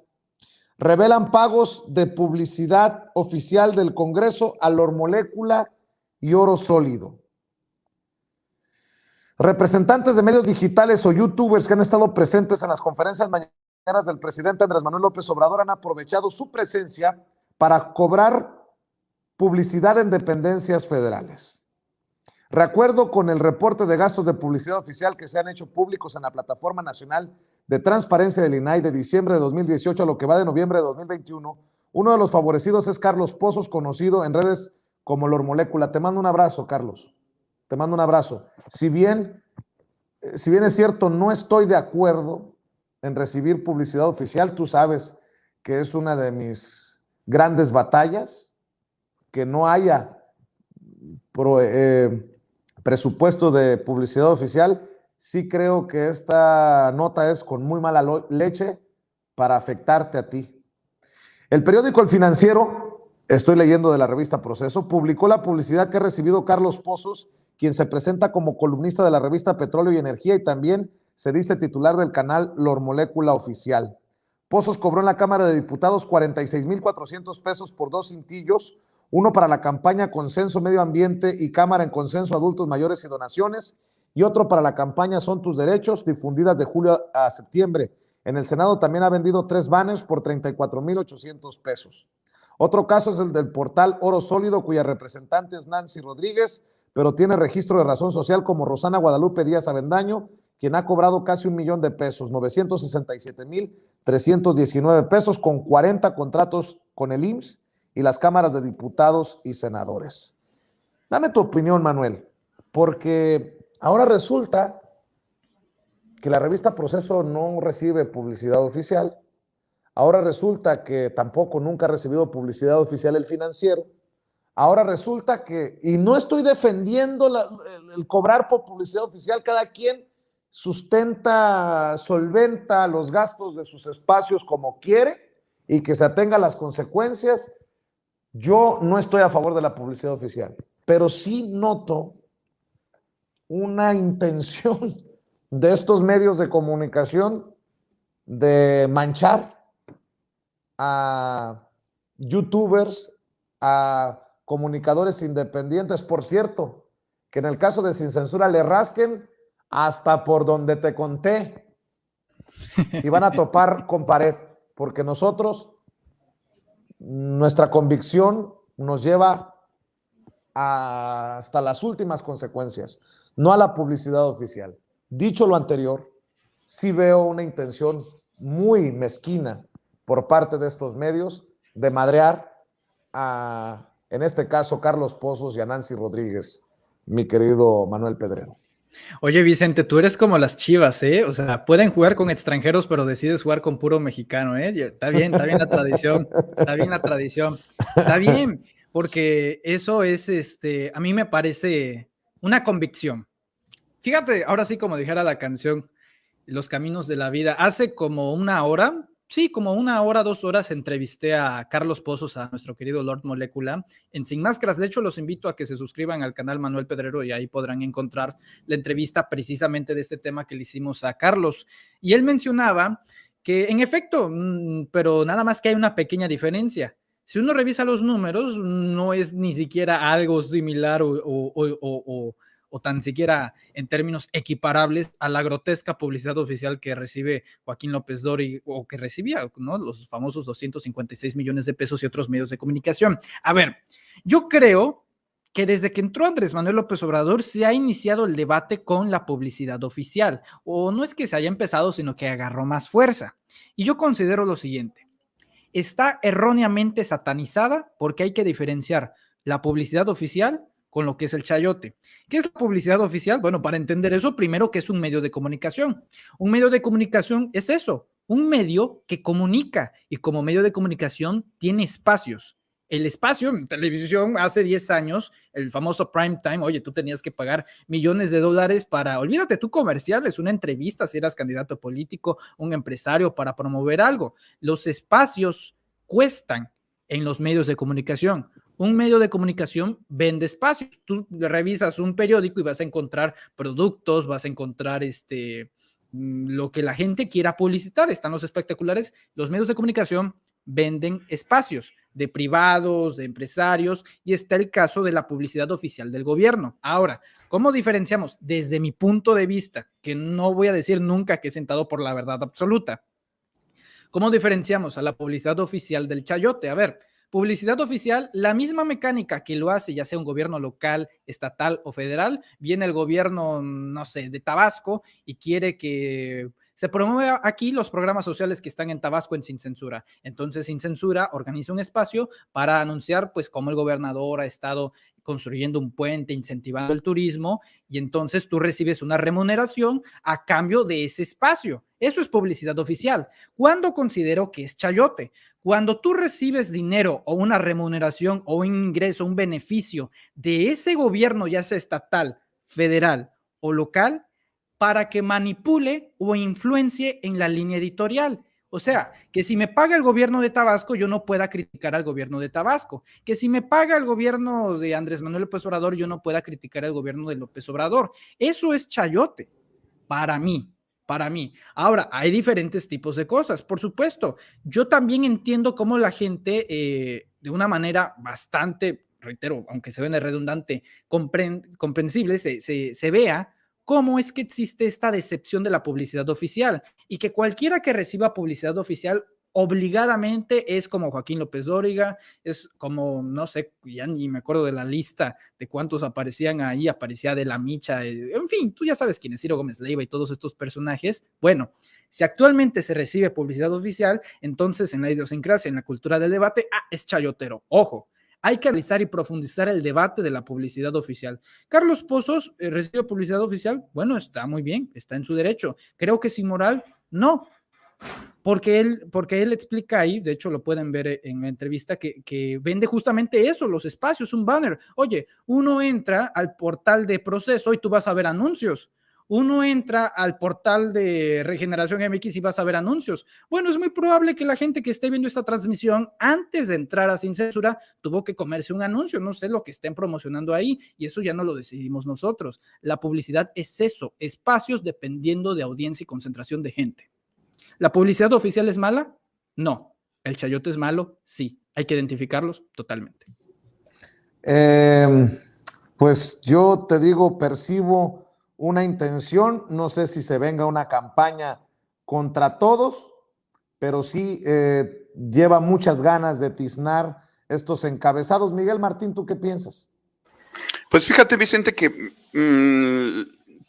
Revelan pagos de publicidad oficial del Congreso a Lormolécula y Oro Sólido. Representantes de medios digitales o youtubers que han estado presentes en las conferencias mañaneras del presidente Andrés Manuel López Obrador han aprovechado su presencia para cobrar publicidad en dependencias federales. De acuerdo con el reporte de gastos de publicidad oficial que se han hecho públicos en la Plataforma Nacional de Transparencia del INAI de diciembre de 2018 a lo que va de noviembre de 2021, uno de los favorecidos es Carlos Pozos, conocido en redes como Lormolécula. Te mando un abrazo, Carlos. Te mando un abrazo. Si bien si bien es cierto, no estoy de acuerdo en recibir publicidad oficial. Tú sabes que es una de mis grandes batallas, que no haya presupuesto de publicidad oficial. Sí creo que esta nota es con muy mala leche para afectarte a ti. El periódico El Financiero, estoy leyendo de la revista Proceso, publicó la publicidad que ha recibido Carlos Pozos, quien se presenta como columnista de la revista Petróleo y Energía y también se dice titular del canal Lor Molécula Oficial. Pozos cobró en la Cámara de Diputados 46,400 pesos por 2 cintillos, uno para la campaña Consenso Medio Ambiente y Cámara en Consenso Adultos Mayores y Donaciones, y otro para la campaña Son Tus Derechos, difundidas de julio a septiembre. En el Senado también ha vendido 3 banners por 34,800 pesos. Otro caso es el del portal Oro Sólido, cuya representante es Nancy Rodríguez, pero tiene registro de razón social como Rosana Guadalupe Díaz Avendaño, quien ha cobrado casi 1,000,000 de pesos, 967,319 pesos, con 40 contratos con el IMSS y las cámaras de diputados y senadores. Dame tu opinión, Manuel, porque ahora resulta que la revista Proceso no recibe publicidad oficial. Ahora resulta que tampoco nunca ha recibido publicidad oficial El Financiero. Ahora resulta que, y no estoy defendiendo el cobrar por publicidad oficial, cada quien sustenta, solventa los gastos de sus espacios como quiere y que se atenga a las consecuencias. Yo no estoy a favor de la publicidad oficial, pero sí noto una intención de estos medios de comunicación de manchar a youtubers, a comunicadores independientes. Por cierto, que en el caso de Sin Censura le rasquen hasta por donde te conté y van a topar con pared, porque nosotros, nuestra convicción nos lleva hasta las últimas consecuencias, no a la publicidad oficial. Dicho lo anterior, sí veo una intención muy mezquina por parte de estos medios de madrear a, en este caso, Carlos Pozos y a Nancy Rodríguez, mi querido Manuel Pedrero. Oye, Vicente, tú eres como las Chivas, ¿eh? O sea, pueden jugar con extranjeros, pero decides jugar con puro mexicano, ¿eh? Está bien la tradición, está bien la tradición, está bien, porque eso es, a mí me parece una convicción. Fíjate, ahora sí, como dijera la canción, Los Caminos de la Vida, hace como una hora, sí, como 1 hora, 2 horas, entrevisté a Carlos Pozos, a nuestro querido Lord Molécula, en Sin Máscaras. De hecho, los invito a que se suscriban al canal Manuel Pedrero y ahí podrán encontrar la entrevista precisamente de este tema que le hicimos a Carlos. Y él mencionaba que, en efecto, pero nada más que hay una pequeña diferencia. Si uno revisa los números, no es ni siquiera algo similar o tan siquiera en términos equiparables a la grotesca publicidad oficial que recibe Joaquín López Dori o que recibía, ¿no? Los famosos 256 millones de pesos y otros medios de comunicación. A ver, yo creo que desde que entró Andrés Manuel López Obrador se ha iniciado el debate con la publicidad oficial, o no es que se haya empezado, sino que agarró más fuerza. Y yo considero lo siguiente: está erróneamente satanizada porque hay que diferenciar la publicidad oficial con lo que es el chayote. ¿Qué es la publicidad oficial? Bueno, para entender eso, primero, ¿qué es un medio de comunicación? Un medio de comunicación es eso, un medio que comunica, y como medio de comunicación tiene espacios. El espacio en televisión hace 10 años, el famoso prime time, oye, tú tenías que pagar millones de dólares para, olvídate tú, comerciales, una entrevista si eras candidato político, un empresario para promover algo. Los espacios cuestan en los medios de comunicación. Un medio de comunicación vende espacios. Tú revisas un periódico y vas a encontrar productos, vas a encontrar lo que la gente quiera publicitar. Están los espectaculares. Los medios de comunicación venden espacios de privados, de empresarios, y está el caso de la publicidad oficial del gobierno. Ahora, ¿cómo diferenciamos? Desde mi punto de vista, que no voy a decir nunca que he sentado por la verdad absoluta, ¿cómo diferenciamos a la publicidad oficial del chayote? A ver, publicidad oficial, la misma mecánica que lo hace, ya sea un gobierno local, estatal o federal. Viene el gobierno, no sé, de Tabasco y quiere que se promueva aquí los programas sociales que están en Tabasco en Sin Censura. Entonces, Sin Censura organiza un espacio para anunciar, pues, cómo el gobernador ha estado construyendo un puente, incentivando el turismo, y entonces tú recibes una remuneración a cambio de ese espacio. Eso es publicidad oficial. ¿Cuándo considero que es chayote? Cuando tú recibes dinero o una remuneración o un ingreso, un beneficio de ese gobierno, ya sea estatal, federal o local, para que manipule o influencie en la línea editorial. O sea, que si me paga el gobierno de Tabasco, yo no pueda criticar al gobierno de Tabasco. Que si me paga el gobierno de Andrés Manuel López Obrador, yo no pueda criticar al gobierno de López Obrador. Eso es chayote, para mí. Para mí. Ahora, hay diferentes tipos de cosas, por supuesto. Yo también entiendo cómo la gente, de una manera bastante, reitero, aunque se ve redundante, comprensible, se vea cómo es que existe esta decepción de la publicidad oficial y que cualquiera que reciba publicidad oficial obligadamente es como Joaquín López Dóriga, es como, no sé, ya ni me acuerdo de la lista de cuántos aparecían ahí, aparecía de la Micha, en fin, tú ya sabes quién es Ciro Gómez Leiva y todos estos personajes. Bueno, si actualmente se recibe publicidad oficial, entonces en la idiosincrasia, en la cultura del debate, es chayotero. Ojo, hay que analizar y profundizar el debate de la publicidad oficial. Carlos Pozos recibe publicidad oficial, bueno, está muy bien, está en su derecho. Creo que es inmoral, no. Porque él explica ahí, de hecho lo pueden ver en la entrevista, que vende justamente eso, los espacios, un banner. Oye, uno entra al portal de Proceso y tú vas a ver anuncios. Uno entra al portal de Regeneración MX y vas a ver anuncios. Bueno, es muy probable que la gente que esté viendo esta transmisión, antes de entrar a Sin Censura, tuvo que comerse un anuncio, no sé lo que estén promocionando ahí, y eso ya no lo decidimos nosotros. La publicidad es eso, espacios dependiendo de audiencia y concentración de gente. ¿La publicidad oficial es mala? No. ¿El chayote es malo? Sí. Hay que identificarlos totalmente. Pues yo te digo, percibo una intención, no sé si se venga una campaña contra todos, pero sí lleva muchas ganas de tiznar estos encabezados. Miguel Martín, ¿tú qué piensas? Pues fíjate, Vicente, que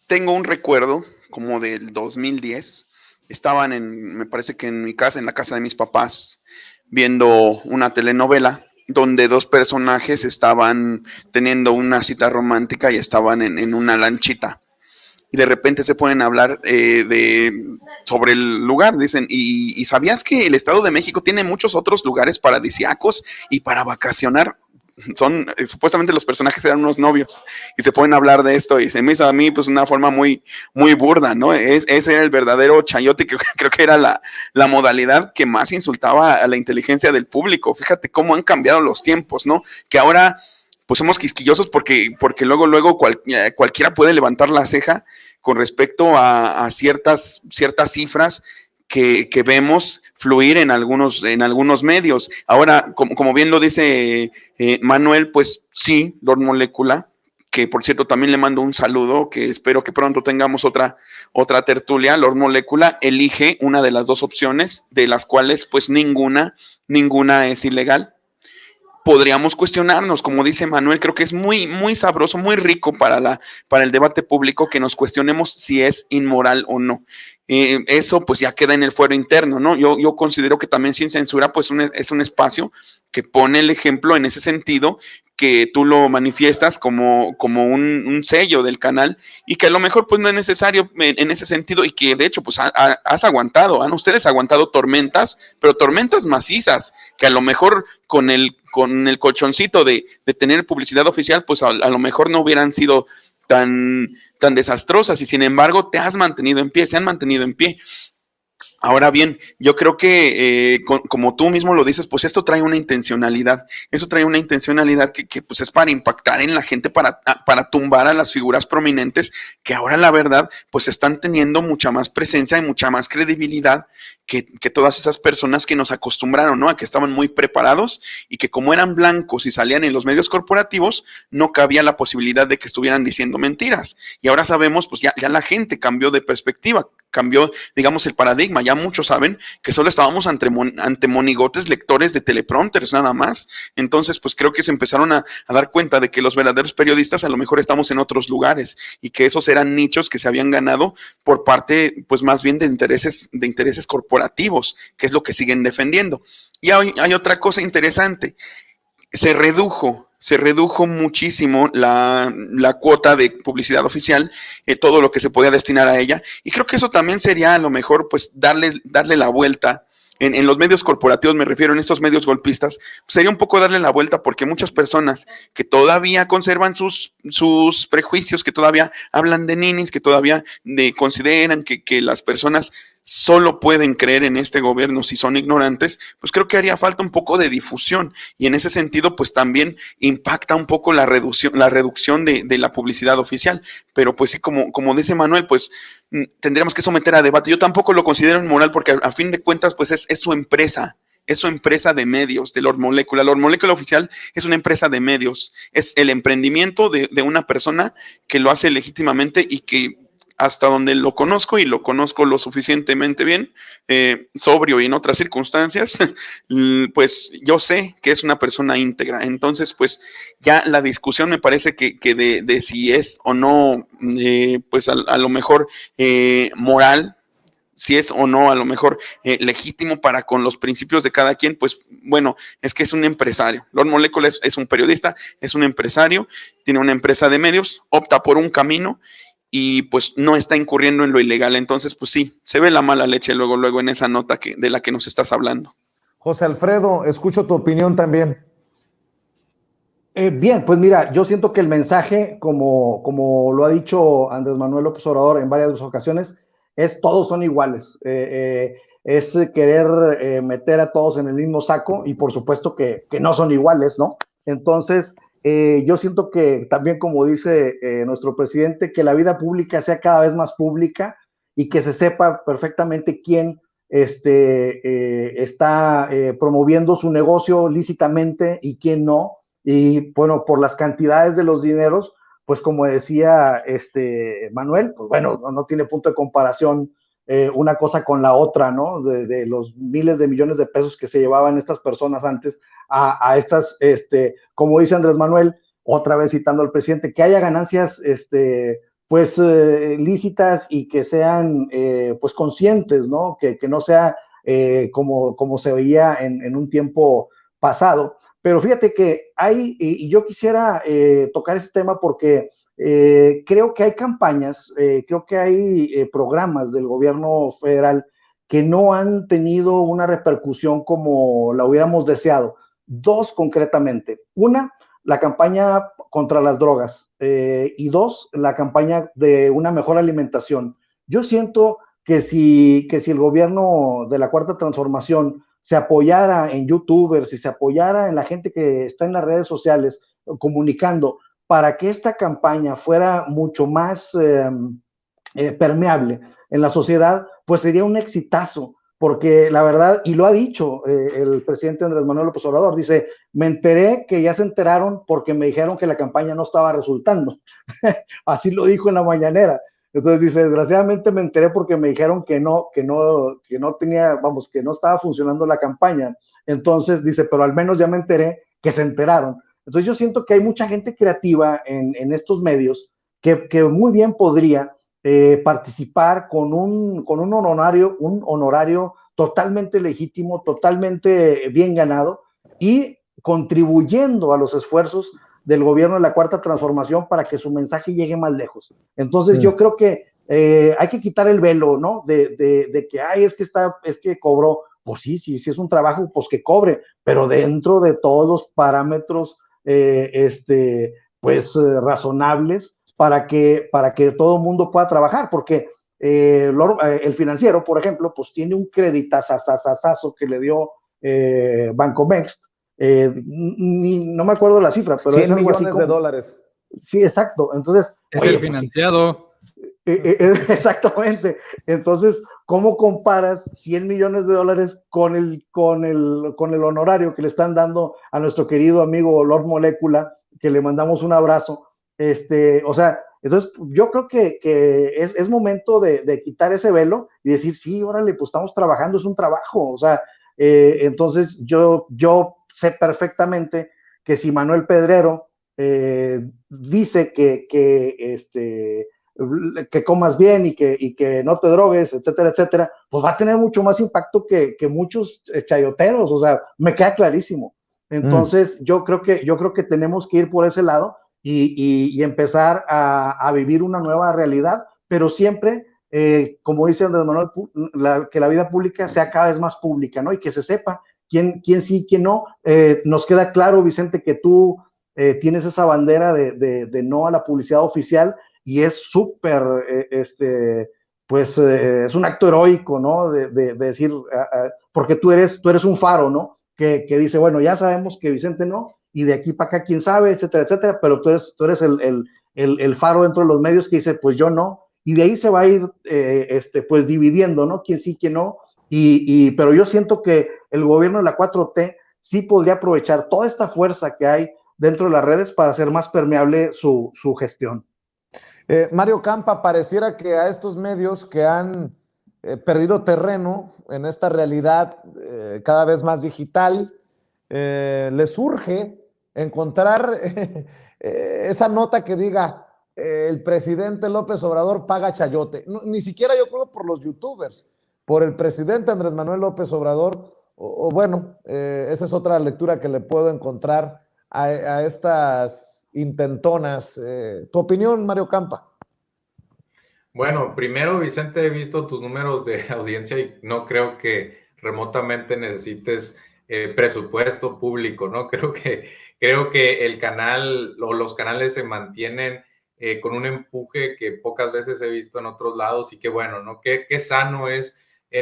tengo un recuerdo como del 2010. Estaban me parece que en mi casa, en la casa de mis papás, viendo una telenovela donde dos personajes estaban teniendo una cita romántica y estaban en una lanchita. Y de repente se ponen a hablar sobre el lugar, dicen, ¿y sabías que el Estado de México tiene muchos otros lugares paradisíacos y para vacacionar? Supuestamente los personajes eran unos novios y se ponen a hablar de esto y se me hizo a mí pues una forma muy, muy burda, ¿no? Ese era el verdadero chayote, que creo que era la modalidad que más insultaba a la inteligencia del público. Fíjate cómo han cambiado los tiempos, ¿no? Que ahora pues somos quisquillosos porque luego cualquiera puede levantar la ceja con respecto a ciertas cifras que vemos fluir en algunos medios. Ahora, como bien lo dice Manuel, pues sí, Lord Molecula, que por cierto también le mando un saludo, que espero que pronto tengamos otra tertulia. Lord Molecula elige una de las dos opciones, de las cuales pues ninguna es ilegal. Podríamos cuestionarnos, como dice Manuel, creo que es muy, muy sabroso, muy rico para el debate público que nos cuestionemos si es inmoral o no. Eso pues ya queda en el fuero interno, ¿no? Yo considero que también Sin Censura pues es un espacio que pone el ejemplo en ese sentido, que tú lo manifiestas como un sello del canal y que a lo mejor pues no es necesario en ese sentido, y que de hecho pues has aguantado, han ustedes aguantado tormentas, pero tormentas macizas, que a lo mejor con el colchoncito de tener publicidad oficial pues a lo mejor no hubieran sido tan desastrosas, y sin embargo te has mantenido en pie, se han mantenido en pie. Ahora bien, yo creo que, como tú mismo lo dices, pues esto trae una intencionalidad. Eso trae una intencionalidad que pues es para impactar en la gente, para tumbar a las figuras prominentes que ahora la verdad pues están teniendo mucha más presencia y mucha más credibilidad que todas esas personas que nos acostumbraron, ¿no? A que estaban muy preparados y que como eran blancos y salían en los medios corporativos, no cabía la posibilidad de que estuvieran diciendo mentiras. Y ahora sabemos, pues ya la gente cambió de perspectiva, cambió, digamos, el paradigma. Ya muchos saben que solo estábamos ante monigotes lectores de teleprompters nada más. Entonces, pues creo que se empezaron a dar cuenta de que los verdaderos periodistas a lo mejor estamos en otros lugares y que esos eran nichos que se habían ganado por parte, pues más bien de intereses corporativos, que es lo que siguen defendiendo. Y hay otra cosa interesante. Se redujo se redujo muchísimo la cuota de publicidad oficial, todo lo que se podía destinar a ella, y creo que eso también sería a lo mejor pues darle la vuelta. En los medios corporativos, me refiero, en estos medios golpistas, pues sería un poco darle la vuelta, porque muchas personas que todavía conservan sus prejuicios, que todavía hablan de ninis, que todavía consideran que las personas solo pueden creer en este gobierno si son ignorantes, pues creo que haría falta un poco de difusión, y en ese sentido pues también impacta un poco la reducción de la publicidad oficial, pero pues sí, como dice Manuel, pues tendríamos que someter a debate. Yo tampoco lo considero inmoral, porque a fin de cuentas pues es su empresa. Es su empresa de medios, de Lord Molecula. Lord Molecula Oficial es una empresa de medios, es el emprendimiento de una persona que lo hace legítimamente, y que hasta donde lo conozco, y lo conozco lo suficientemente bien, sobrio y en otras circunstancias, pues yo sé que es una persona íntegra. Entonces, pues ya la discusión me parece que de si es o no, pues a lo mejor moral, si es o no a lo mejor legítimo para con los principios de cada quien, pues bueno, es que es un empresario. Lord Molecula es un periodista, es un empresario, tiene una empresa de medios, opta por un camino, y pues no está incurriendo en lo ilegal. Entonces, pues sí, se ve la mala leche luego en esa nota de la que nos estás hablando. José Alfredo, escucho tu opinión también. Bien, pues mira, yo siento que el mensaje, como lo ha dicho Andrés Manuel López Obrador en varias ocasiones, es todos son iguales. Es querer meter a todos en el mismo saco, y por supuesto que no son iguales, ¿no? Entonces, yo siento que también, como dice nuestro presidente, que la vida pública sea cada vez más pública, y que se sepa perfectamente quién está promoviendo su negocio lícitamente y quién no. Y bueno, por las cantidades de los dineros, pues como decía Manuel, pues bueno, no tiene punto de comparación una cosa con la otra, ¿no? De los miles de millones de pesos que se llevaban estas personas antes a estas, como dice Andrés Manuel, otra vez citando al presidente, que haya ganancias, pues lícitas, y que sean pues conscientes, ¿no? Que no sea como se veía en un tiempo pasado. Pero fíjate que hay, y yo quisiera tocar ese tema porque creo que hay campañas, creo que hay programas del gobierno federal que no han tenido una repercusión como la hubiéramos deseado. Dos concretamente. Una, la campaña contra las drogas, y dos, la campaña de una mejor alimentación. Yo siento que si el gobierno de la Cuarta Transformación se apoyara en youtubers y se apoyara en la gente que está en las redes sociales comunicando, para que esta campaña fuera mucho más permeable en la sociedad, pues sería un exitazo, porque la verdad, y lo ha dicho el presidente Andrés Manuel López Obrador, dice, me enteré que ya se enteraron porque me dijeron que la campaña no estaba resultando. Así lo dijo en la mañanera. Entonces dice, desgraciadamente me enteré porque me dijeron que no tenía, vamos, que no estaba funcionando la campaña. Entonces dice, pero al menos ya me enteré que se enteraron. Entonces yo siento que hay mucha gente creativa en estos medios que muy bien podría participar con un honorario totalmente legítimo, totalmente bien ganado, y contribuyendo a los esfuerzos del gobierno de la Cuarta Transformación para que su mensaje llegue más lejos. Entonces yo creo que hay que quitar el velo, ¿no? De que, ay, es que cobró. Pues sí, es un trabajo, pues que cobre, pero dentro de todos los parámetros, razonables para que todo el mundo pueda trabajar, porque el Financiero, por ejemplo, pues tiene un creditazazazazo que le dio Bancomext. No me acuerdo la cifra, pero 100 es algo millones así como, de dólares. Sí, exacto. Entonces, es el financiado. Exactamente. Entonces, ¿cómo comparas 100 millones de dólares con el honorario que le están dando a nuestro querido amigo Lord Molecula, que le mandamos un abrazo? O sea, entonces yo creo que es momento de quitar ese velo y decir, sí, órale, pues estamos trabajando, es un trabajo. O sea, entonces yo sé perfectamente que si Manuel Pedrero dice que comas bien y que no te drogues, etcétera, etcétera, pues va a tener mucho más impacto que muchos chayoteros. O sea, me queda clarísimo. Entonces, yo creo que tenemos que ir por ese lado y empezar a vivir una nueva realidad, pero siempre, como dice Andrés Manuel, que la vida pública sea cada vez más pública, ¿no? Y que se sepa quién sí, quién no. Nos queda claro, Vicente, que tú tienes esa bandera de no a la publicidad oficial y es súper, pues es un acto heroico, ¿no? De decir, porque tú eres un faro, ¿no? Que dice, bueno, ya sabemos que Vicente no, y de aquí para acá quién sabe, etcétera, etcétera, pero tú eres el faro dentro de los medios que dice, pues yo no, y de ahí se va a ir, pues dividiendo, ¿no? Quién sí, quién no, pero yo siento que el gobierno de la 4T sí podría aprovechar toda esta fuerza que hay dentro de las redes para hacer más permeable su gestión. Mario Campa, pareciera que a estos medios que han perdido terreno en esta realidad cada vez más digital, les surge encontrar esa nota que diga el presidente López Obrador paga chayote. No, ni siquiera yo creo por los youtubers, por el presidente Andrés Manuel López Obrador, o bueno, esa es otra lectura que le puedo encontrar a estas intentonas. ¿Tu opinión, Mario Campa? Bueno, primero, Vicente, he visto tus números de audiencia y no creo que remotamente necesites presupuesto público, ¿no? Creo que el canal o los canales se mantienen con un empuje que pocas veces he visto en otros lados y qué bueno, ¿no? Qué sano es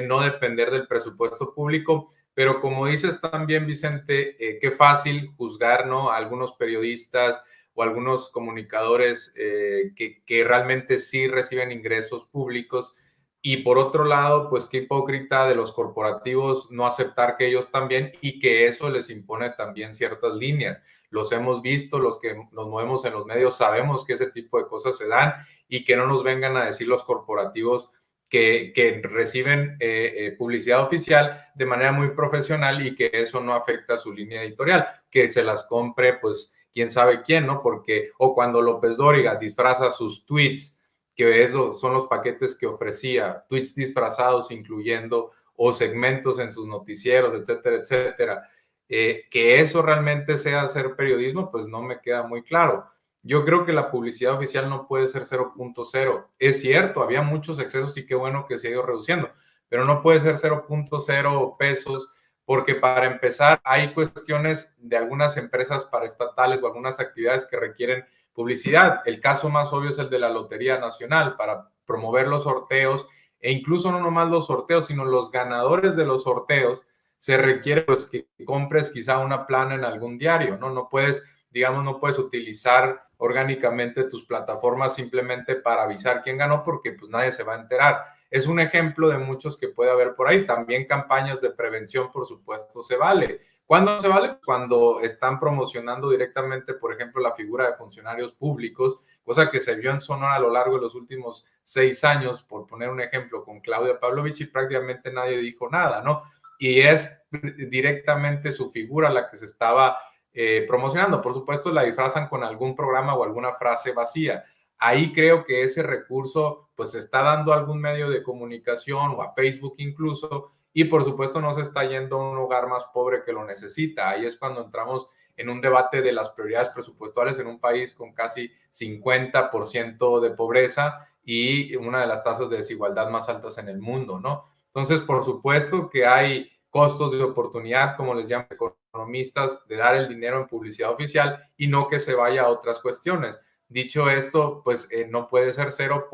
no depender del presupuesto público, pero como dices también, Vicente, qué fácil juzgar, ¿no? A algunos periodistas o algunos comunicadores que realmente sí reciben ingresos públicos. Y por otro lado, pues qué hipócrita de los corporativos no aceptar que ellos también y que eso les impone también ciertas líneas. Los hemos visto, los que nos movemos en los medios sabemos que ese tipo de cosas se dan y que no nos vengan a decir los corporativos que reciben publicidad oficial de manera muy profesional y que eso no afecta a su línea editorial, que se las compre pues quién sabe quién, ¿no? Porque, o cuando López Dóriga disfraza sus tweets, que son los paquetes que ofrecía, tweets disfrazados incluyendo o segmentos en sus noticieros, etcétera, etcétera, que eso realmente sea hacer periodismo, pues no me queda muy claro. Yo creo que la publicidad oficial no puede ser 0.0. Es cierto, había muchos excesos y qué bueno que se ha ido reduciendo, pero no puede ser 0.0 pesos porque para empezar hay cuestiones de algunas empresas paraestatales o algunas actividades que requieren publicidad. El caso más obvio es el de la Lotería Nacional para promover los sorteos e incluso no nomás los sorteos, sino los ganadores de los sorteos. Se requiere pues que compres quizá una plana en algún diario, ¿no? No puedes, digamos, no puedes utilizar orgánicamente tus plataformas simplemente para avisar quién ganó porque pues nadie se va a enterar. Es un ejemplo de muchos que puede haber por ahí. También campañas de prevención, por supuesto, se vale. ¿Cuándo se vale? Cuando están promocionando directamente, por ejemplo, la figura de funcionarios públicos, cosa que se vio en Sonora a lo largo de los últimos 6 años, por poner un ejemplo, con Claudia Pavlovich y prácticamente nadie dijo nada, ¿no? Y es directamente su figura la que se estaba promocionando. Por supuesto, la disfrazan con algún programa o alguna frase vacía. Ahí creo que ese recurso pues se está dando a algún medio de comunicación o a Facebook incluso, y por supuesto no se está yendo a un lugar más pobre que lo necesita. Ahí es cuando entramos en un debate de las prioridades presupuestales en un país con casi 50% de pobreza y una de las tasas de desigualdad más altas en el mundo, ¿no? Entonces, por supuesto que hay costos de oportunidad, como les llaman economistas, de dar el dinero en publicidad oficial y no que se vaya a otras cuestiones. Dicho esto, pues no puede ser cero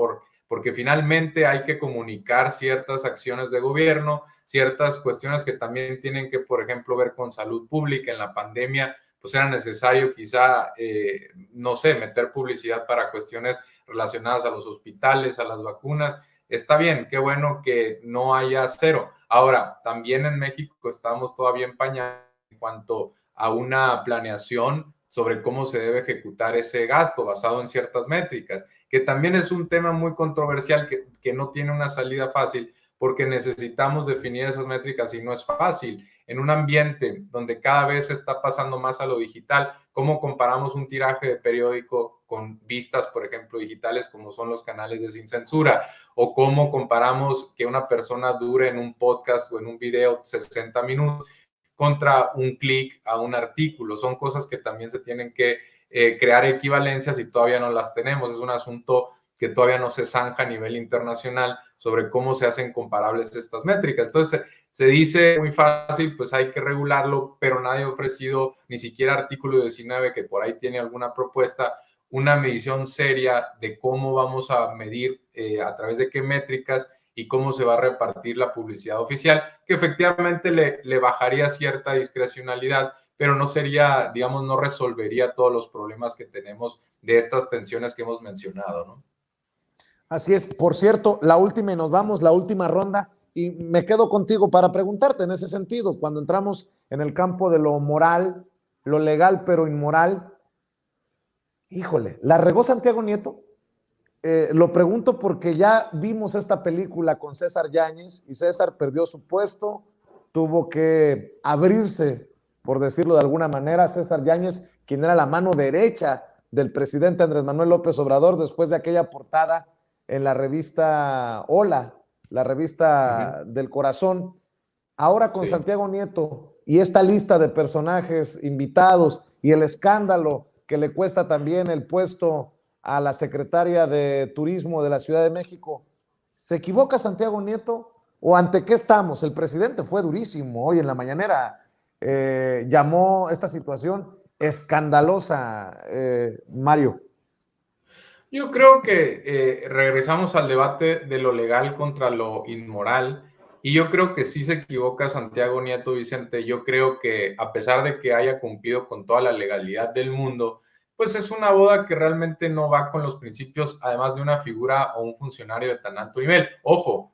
porque finalmente hay que comunicar ciertas acciones de gobierno, ciertas cuestiones que también tienen que, por ejemplo, ver con salud pública. En la pandemia, pues era necesario quizá, no sé, meter publicidad para cuestiones relacionadas a los hospitales, a las vacunas. Está bien, qué bueno que no haya cero. Ahora, también en México estamos todavía en pañales en cuanto a una planeación sobre cómo se debe ejecutar ese gasto basado en ciertas métricas, que también es un tema muy controversial que no tiene una salida fácil porque necesitamos definir esas métricas y no es fácil. En un ambiente donde cada vez se está pasando más a lo digital, ¿cómo comparamos un tiraje de periódico con vistas, por ejemplo, digitales como son los canales de Sin Censura? ¿O cómo comparamos que una persona dure en un podcast o en un video 60 minutos contra un clic a un artículo. Son cosas que también se tienen que crear equivalencias y todavía no las tenemos. Es un asunto que todavía no se zanja a nivel internacional sobre cómo se hacen comparables estas métricas. Entonces, se dice muy fácil, pues hay que regularlo, pero nadie ha ofrecido, ni siquiera artículo 19, que por ahí tiene alguna propuesta, una medición seria de cómo vamos a medir a través de qué métricas y cómo se va a repartir la publicidad oficial, que efectivamente le bajaría cierta discrecionalidad, pero no sería, digamos, no resolvería todos los problemas que tenemos de estas tensiones que hemos mencionado, ¿no? Así es. Por cierto, la última y nos vamos, la última ronda, y me quedo contigo para preguntarte en ese sentido, cuando entramos en el campo de lo moral, lo legal pero inmoral, híjole, ¿la regó Santiago Nieto? Lo pregunto porque ya vimos esta película con César Yáñez y César perdió su puesto, tuvo que abrirse, por decirlo de alguna manera, César Yáñez, quien era la mano derecha del presidente Andrés Manuel López Obrador después de aquella portada en la revista Hola, la revista del corazón. Ahora con Santiago Nieto y esta lista de personajes invitados y el escándalo que le cuesta también el puesto a la secretaria de Turismo de la Ciudad de México, ¿se equivoca Santiago Nieto o ante qué estamos? El presidente fue durísimo hoy en la mañanera, llamó esta situación escandalosa, Mario. Yo creo que regresamos al debate de lo legal contra lo inmoral y yo creo que sí se equivoca Santiago Nieto, Vicente. Yo creo que a pesar de que haya cumplido con toda la legalidad del mundo, pues es una boda que realmente no va con los principios, además de una figura o un funcionario de tan alto nivel. Ojo,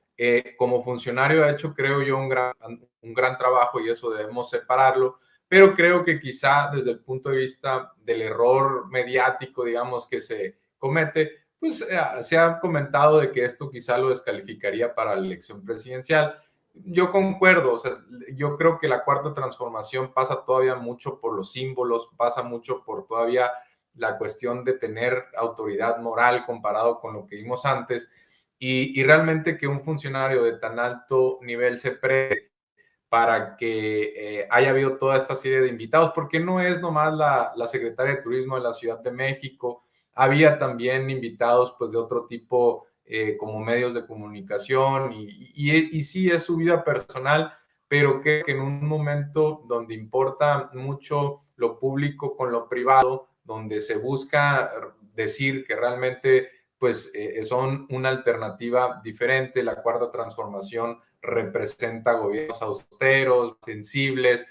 como funcionario ha hecho, creo yo, un gran trabajo y eso debemos separarlo, pero creo que quizá desde el punto de vista del error mediático, digamos, que se comete, pues se ha comentado de que esto quizá lo descalificaría para la elección presidencial. Yo concuerdo, o sea, yo creo que la cuarta transformación pasa todavía mucho por los símbolos, pasa mucho por todavía la cuestión de tener autoridad moral comparado con lo que vimos antes y realmente que un funcionario de tan alto nivel se preste para que haya habido toda esta serie de invitados, porque no es nomás la secretaria de Turismo de la Ciudad de México, había también invitados pues de otro tipo como medios de comunicación y sí es su vida personal, pero que en un momento donde importa mucho lo público con lo privado, donde se busca decir que realmente pues son una alternativa diferente, la cuarta transformación representa gobiernos austeros, sensibles,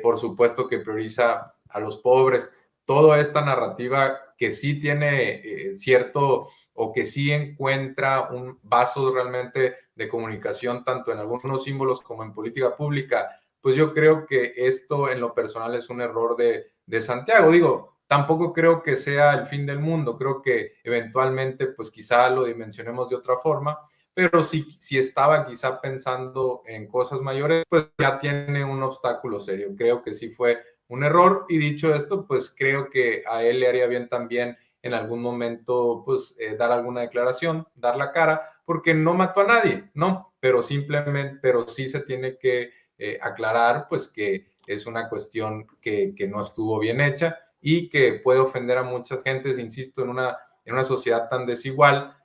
por supuesto que prioriza a los pobres, toda esta narrativa que sí tiene cierto o que sí encuentra un vaso realmente de comunicación tanto en algunos símbolos como en política pública, pues yo creo que esto en lo personal es un error de Santiago. Digo, tampoco creo que sea el fin del mundo, creo que eventualmente pues quizá lo dimensionemos de otra forma, pero si estaba quizá pensando en cosas mayores, pues ya tiene un obstáculo serio. Creo que sí fue un error y dicho esto, pues creo que a él le haría bien también en algún momento pues dar alguna declaración, dar la cara, porque no mató a nadie, ¿no? Pero simplemente, pero sí se tiene que aclarar pues que es una cuestión que no estuvo bien hecha y que puede ofender a muchas gentes, insisto, en una sociedad tan desigual,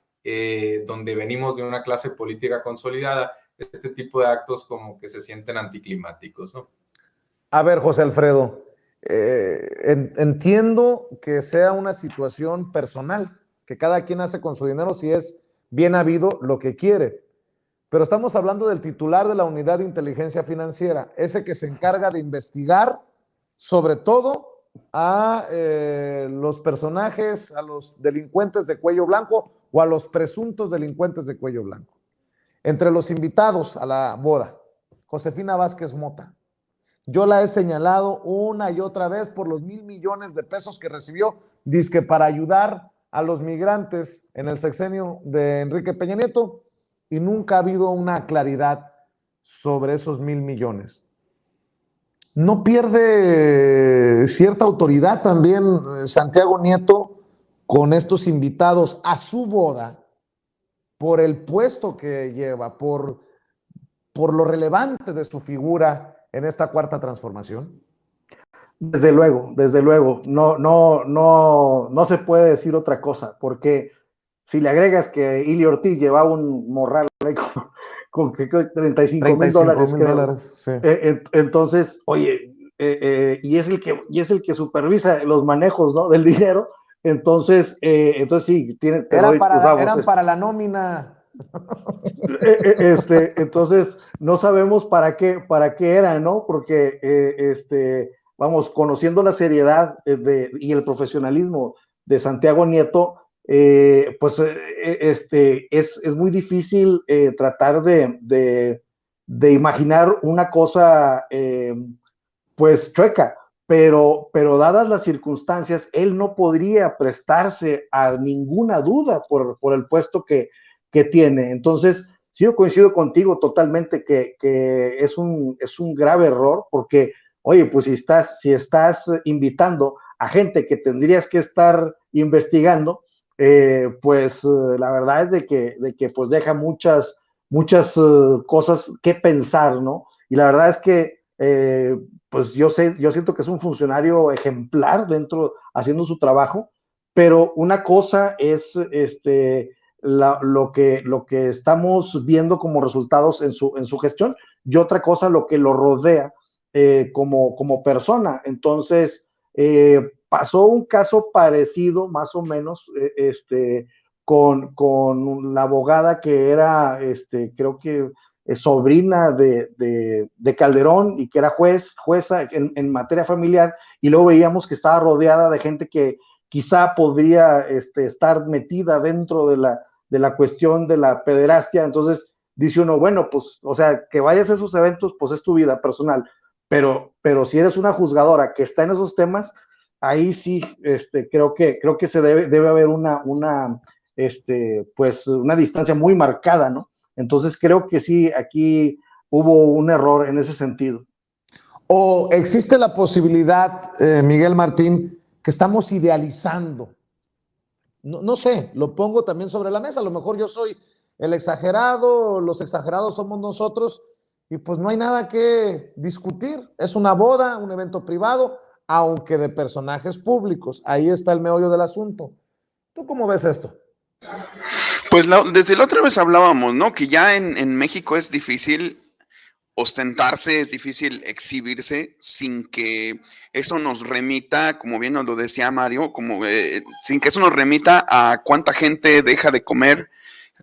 donde venimos de una clase política consolidada, este tipo de actos como que se sienten anticlimáticos, ¿no? A ver, José Alfredo, entiendo que sea una situación personal, que cada quien hace con su dinero si es bien habido lo que quiere, pero estamos hablando del titular de la Unidad de Inteligencia Financiera, ese que se encarga de investigar sobre todo a los personajes, a los delincuentes de cuello blanco o a los presuntos delincuentes de cuello blanco. Entre los invitados a la boda, Josefina Vázquez Mota. Yo la he señalado una y otra vez por los $1,000 millones de pesos que recibió, dizque para ayudar a los migrantes en el sexenio de Enrique Peña Nieto, y nunca ha habido una claridad sobre esos $1,000 millones. ¿No pierde cierta autoridad también Santiago Nieto con estos invitados a su boda por el puesto que lleva, por lo relevante de su figura en esta cuarta transformación? Desde luego, no se puede decir otra cosa, porque si le agregas que Ili Ortiz llevaba un morral con $35,000, sí. Entonces, oye, y es el que supervisa los manejos, ¿no?, del dinero. Entonces sí, Eran para la nómina. Entonces no sabemos para qué era, ¿no? Porque vamos, conociendo la seriedad y el profesionalismo de Santiago Nieto, pues es muy difícil tratar de imaginar una cosa pues chueca, pero dadas las circunstancias, él no podría prestarse a ninguna duda por el puesto que tiene. Entonces, sí, yo coincido contigo totalmente que es un grave error, porque, oye, pues si estás invitando a gente que tendrías que estar investigando, pues la verdad es de que pues deja muchas cosas que pensar, ¿no? Y la verdad es que pues yo siento que es un funcionario ejemplar haciendo su trabajo, pero una cosa es lo que estamos viendo como resultados en su gestión, y otra cosa lo que lo rodea como persona. Entonces, pasó un caso parecido, más o menos, con la abogada que era, creo que sobrina de Calderón, y que era jueza en materia familiar, y luego veíamos que estaba rodeada de gente que quizá podría estar metida dentro de la cuestión de la pederastia. Entonces dice uno, bueno, pues, o sea, que vayas a esos eventos, pues es tu vida personal, pero si eres una juzgadora que está en esos temas, ahí sí, creo que se debe haber pues una distancia muy marcada, ¿no? Entonces creo que sí, aquí hubo un error en ese sentido. ¿O existe la posibilidad, Miguel Martín, que estamos idealizando? No sé, lo pongo también sobre la mesa. A lo mejor yo soy el exagerado, los exagerados somos nosotros, y pues no hay nada que discutir. Es una boda, un evento privado, aunque de personajes públicos. Ahí está el meollo del asunto. ¿Tú cómo ves esto? Pues desde la otra vez hablábamos, ¿no? Que ya en México es difícil ostentarse, es difícil exhibirse sin que eso nos remita, como bien nos lo decía Mario, sin que eso nos remita a cuánta gente deja de comer,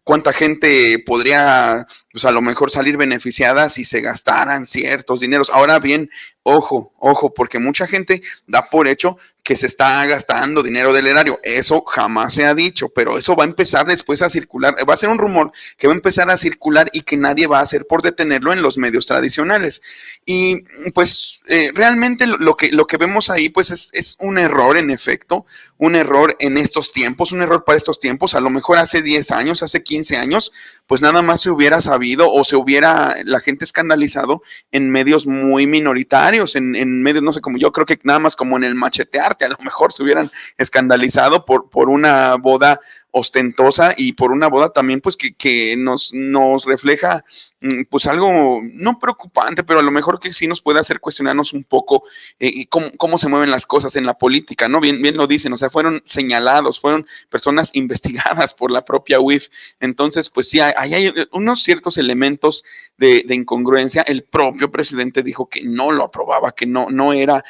cuánta gente podría, pues a lo mejor salir beneficiada si se gastaran ciertos dineros. Ahora bien, ojo, porque mucha gente da por hecho que se está gastando dinero del erario. Eso jamás se ha dicho, pero eso va a empezar después a circular. Va a ser un rumor que va a empezar a circular y que nadie va a hacer por detenerlo en los medios tradicionales. Y pues realmente lo que vemos ahí pues es un error, en efecto, un error en estos tiempos, un error para estos tiempos. A lo mejor hace 10 años, hace 15 años, pues nada más se hubiera sabido o se hubiera la gente escandalizado en medios muy minoritarios, en medios, no sé, como yo creo que nada más como en el Machetearte, a lo mejor se hubieran escandalizado por una boda ostentosa y por una boda también pues que nos refleja pues algo no preocupante, pero a lo mejor que sí nos puede hacer cuestionarnos un poco cómo se mueven las cosas en la política, ¿no? Bien lo dicen, o sea, fueron señalados, fueron personas investigadas por la propia UIF. Entonces, pues sí, hay unos ciertos elementos de incongruencia. El propio presidente dijo que no lo aprobaba, que no era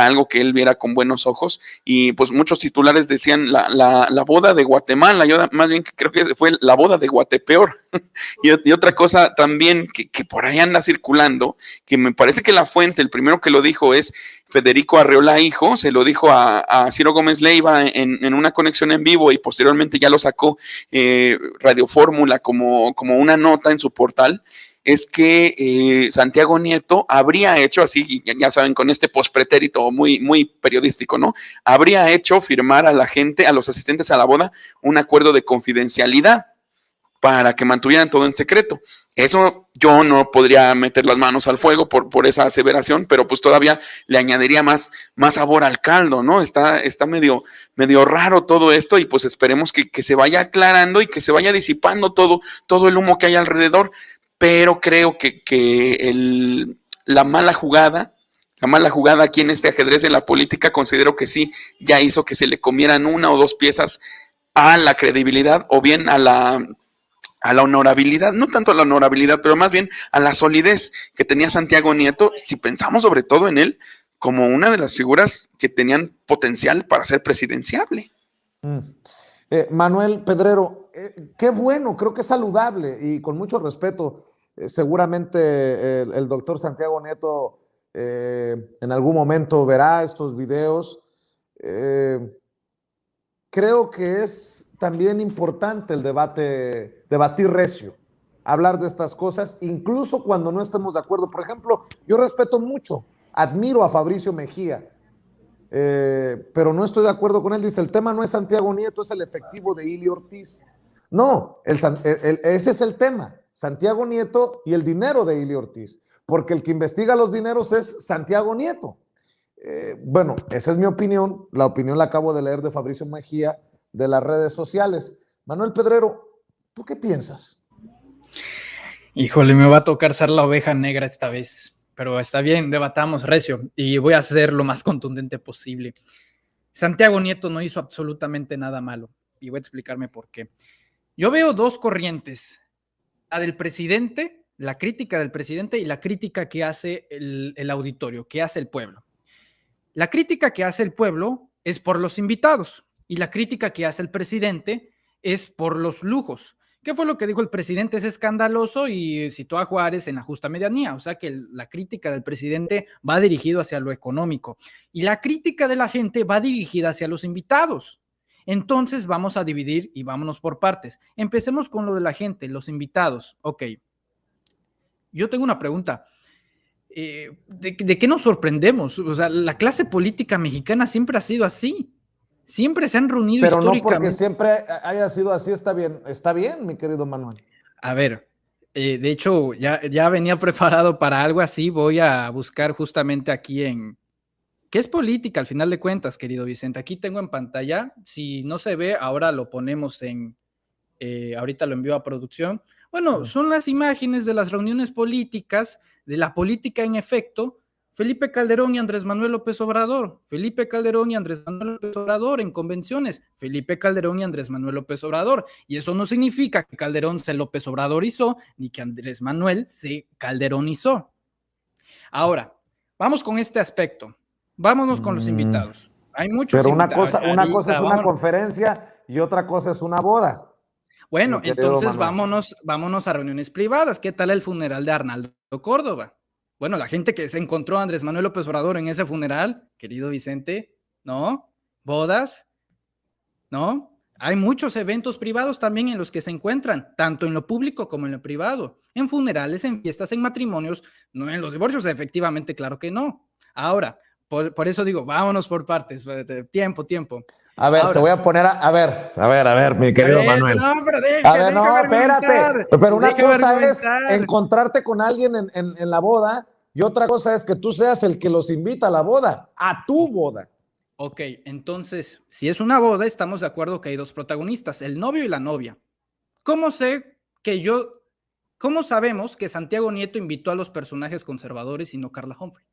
algo que él viera con buenos ojos, y pues muchos titulares decían la boda de Guatemala, yo más bien creo que fue la boda de Guatepeor. Y otra cosa también que por ahí anda circulando, que me parece que la fuente, el primero que lo dijo es Federico Arreola Hijo, se lo dijo a Ciro Gómez Leiva en una conexión en vivo, y posteriormente ya lo sacó Radio Fórmula como una nota en su portal, es que Santiago Nieto habría hecho, así, ya saben, con este pospretérito muy, muy periodístico, ¿no? Habría hecho firmar a la gente, a los asistentes a la boda, un acuerdo de confidencialidad para que mantuvieran todo en secreto. Eso yo no podría meter las manos al fuego por esa aseveración, pero pues todavía le añadiría más sabor al caldo, ¿no? Está medio raro todo esto, y pues esperemos que se vaya aclarando y que se vaya disipando todo el humo que hay alrededor, pero creo que la mala jugada aquí en este ajedrez de la política, considero que sí, ya hizo que se le comieran una o dos piezas a la credibilidad o bien a la honorabilidad, no tanto a la honorabilidad, pero más bien a la solidez que tenía Santiago Nieto, si pensamos sobre todo en él como una de las figuras que tenían potencial para ser presidenciable. Manuel Pedrero, qué bueno, creo que es saludable y con mucho respeto. Seguramente el doctor Santiago Nieto en algún momento verá estos videos. Creo que es también importante el debatir recio, hablar de estas cosas, incluso cuando no estemos de acuerdo. Por ejemplo, yo respeto mucho, admiro a Fabricio Mejía, pero no estoy de acuerdo con él. Dice, el tema no es Santiago Nieto, es el efectivo de Ili Ortiz. No, ese es el tema, Santiago Nieto y el dinero de Ili Ortiz, porque el que investiga los dineros es Santiago Nieto. Bueno, esa es mi opinión, la opinión la acabo de leer de Fabricio Mejía de las redes sociales. Manuel Pedrero, ¿tú qué piensas? Híjole, me va a tocar ser la oveja negra esta vez, pero está bien, debatamos recio y voy a ser lo más contundente posible. Santiago Nieto no hizo absolutamente nada malo y voy a explicarme por qué. Yo veo dos corrientes, la del presidente, la crítica del presidente y la crítica que hace el auditorio, que hace el pueblo. La crítica que hace el pueblo es por los invitados y la crítica que hace el presidente es por los lujos. ¿Qué fue lo que dijo el presidente? Es escandaloso y citó a Juárez en la justa medianía. O sea que la crítica del presidente va dirigida hacia lo económico y la crítica de la gente va dirigida hacia los invitados. Entonces vamos a dividir y vámonos por partes. Empecemos con lo de la gente, los invitados. Ok. Yo tengo una pregunta. ¿De qué nos sorprendemos? O sea, la clase política mexicana siempre ha sido así. Siempre se han reunido pero históricamente. No porque siempre haya sido así, está bien, mi querido Manuel. A ver, de hecho, ya venía preparado para algo así. Voy a buscar justamente aquí en... ¿Qué es política al final de cuentas, querido Vicente? Aquí tengo en pantalla. Si no se ve, ahora lo ponemos en... ahorita lo envío a producción. Bueno, son las imágenes de las reuniones políticas, de la política en efecto, Felipe Calderón y Andrés Manuel López Obrador, Felipe Calderón y Andrés Manuel López Obrador en convenciones, Felipe Calderón y Andrés Manuel López Obrador, y eso no significa que Calderón se López Obradorizó, ni que Andrés Manuel se calderonizó. Ahora, vamos con este aspecto, vámonos con los invitados. Hay muchos pero invitados. Una cosa es una conferencia y otra cosa es una boda. Bueno, entonces vámonos a reuniones privadas. ¿Qué tal el funeral de Arnaldo Córdoba? Bueno, la gente que se encontró a Andrés Manuel López Obrador en ese funeral, querido Vicente, ¿no? Bodas, ¿no? Hay muchos eventos privados también en los que se encuentran, tanto en lo público como en lo privado. En funerales, en fiestas, en matrimonios, no en los divorcios, efectivamente, claro que no. Ahora, por eso digo, vámonos por partes, tiempo. A ver, ahora, te voy a poner a ver, mi querido Manuel. No, pero espérate. Pero una cosa es encontrarte con alguien en la boda y otra cosa es que tú seas el que los invita a la boda, a tu boda. Ok, entonces, si es una boda, estamos de acuerdo que hay dos protagonistas, el novio y la novia. ¿Cómo sabemos que Santiago Nieto invitó a los personajes conservadores y no Carla Humphrey?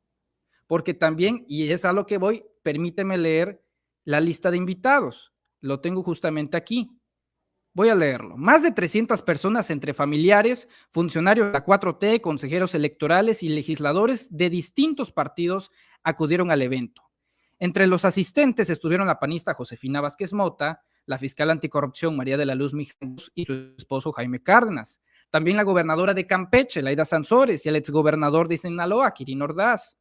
Porque también, y es a lo que voy, permíteme leer la lista de invitados. Lo tengo justamente aquí. Voy a leerlo. Más de 300 personas entre familiares, funcionarios de la 4T, consejeros electorales y legisladores de distintos partidos acudieron al evento. Entre los asistentes estuvieron la panista Josefina Vázquez Mota, la fiscal anticorrupción María de la Luz Mijares y su esposo Jaime Cárdenas. También la gobernadora de Campeche, Laida Sansores, y el exgobernador de Sinaloa, Quirino Ordaz.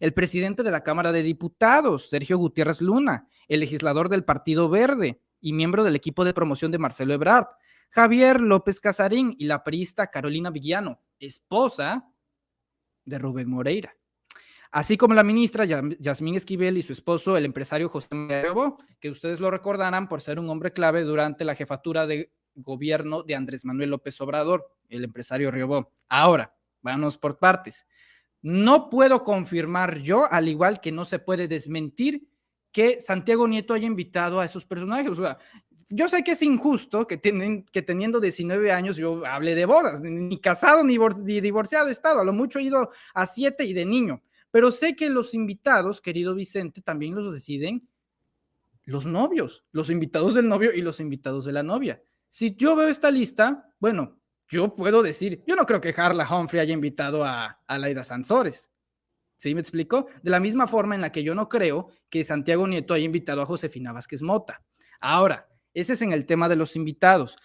El presidente de la Cámara de Diputados, Sergio Gutiérrez Luna, el legislador del Partido Verde y miembro del equipo de promoción de Marcelo Ebrard, Javier López Casarín y la priista Carolina Villano, esposa de Rubén Moreira, así como la ministra Yasmín Esquivel y su esposo, el empresario José María Riobó, que ustedes lo recordarán por ser un hombre clave durante la jefatura de gobierno de Andrés Manuel López Obrador, el empresario Riobó. Ahora, vamos por partes. No puedo confirmar yo, al igual que no se puede desmentir, que Santiago Nieto haya invitado a esos personajes. O sea, yo sé que es injusto que teniendo 19 años yo hable de bodas, ni casado ni divorciado he estado, a lo mucho he ido a 7 y de niño, pero sé que los invitados, querido Vicente, también los deciden los novios, los invitados del novio y los invitados de la novia. Si yo veo esta lista, bueno, yo puedo decir, yo no creo que Carla Humphrey haya invitado a Laida Sansores. ¿Sí me explico? De la misma forma en la que yo no creo que Santiago Nieto haya invitado a Josefina Vázquez Mota. Ahora, ese es en el tema de los invitados.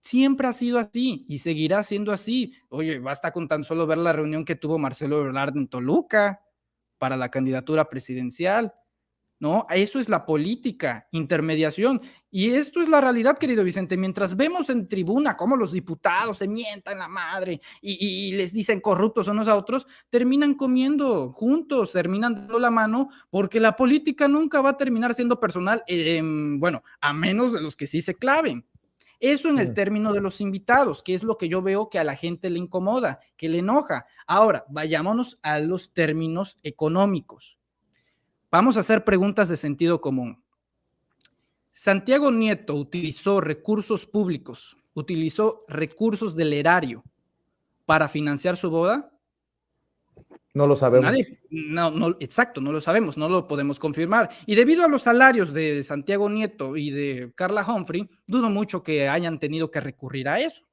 Siempre ha sido así y seguirá siendo así. Oye, basta con tan solo ver la reunión que tuvo Marcelo Ebrard en Toluca para la candidatura presidencial. ¿No? Eso es la política, intermediación. Y esto es la realidad, querido Vicente. Mientras vemos en tribuna cómo los diputados se mientan la madre y les dicen corruptos unos a otros, terminan comiendo juntos, terminan dando la mano, porque la política nunca va a terminar siendo personal, bueno, a menos de los que sí se claven. Eso en el término de los invitados, que es lo que yo veo que a la gente le incomoda, que le enoja. Ahora, vayámonos a los términos económicos. Vamos a hacer preguntas de sentido común. Santiago Nieto utilizó recursos públicos, utilizó recursos del erario para financiar su boda. No lo sabemos. Nadie, no, exacto, no lo sabemos, no lo podemos confirmar. Y debido a los salarios de Santiago Nieto y de Carla Humphrey, dudo mucho que hayan tenido que recurrir a eso,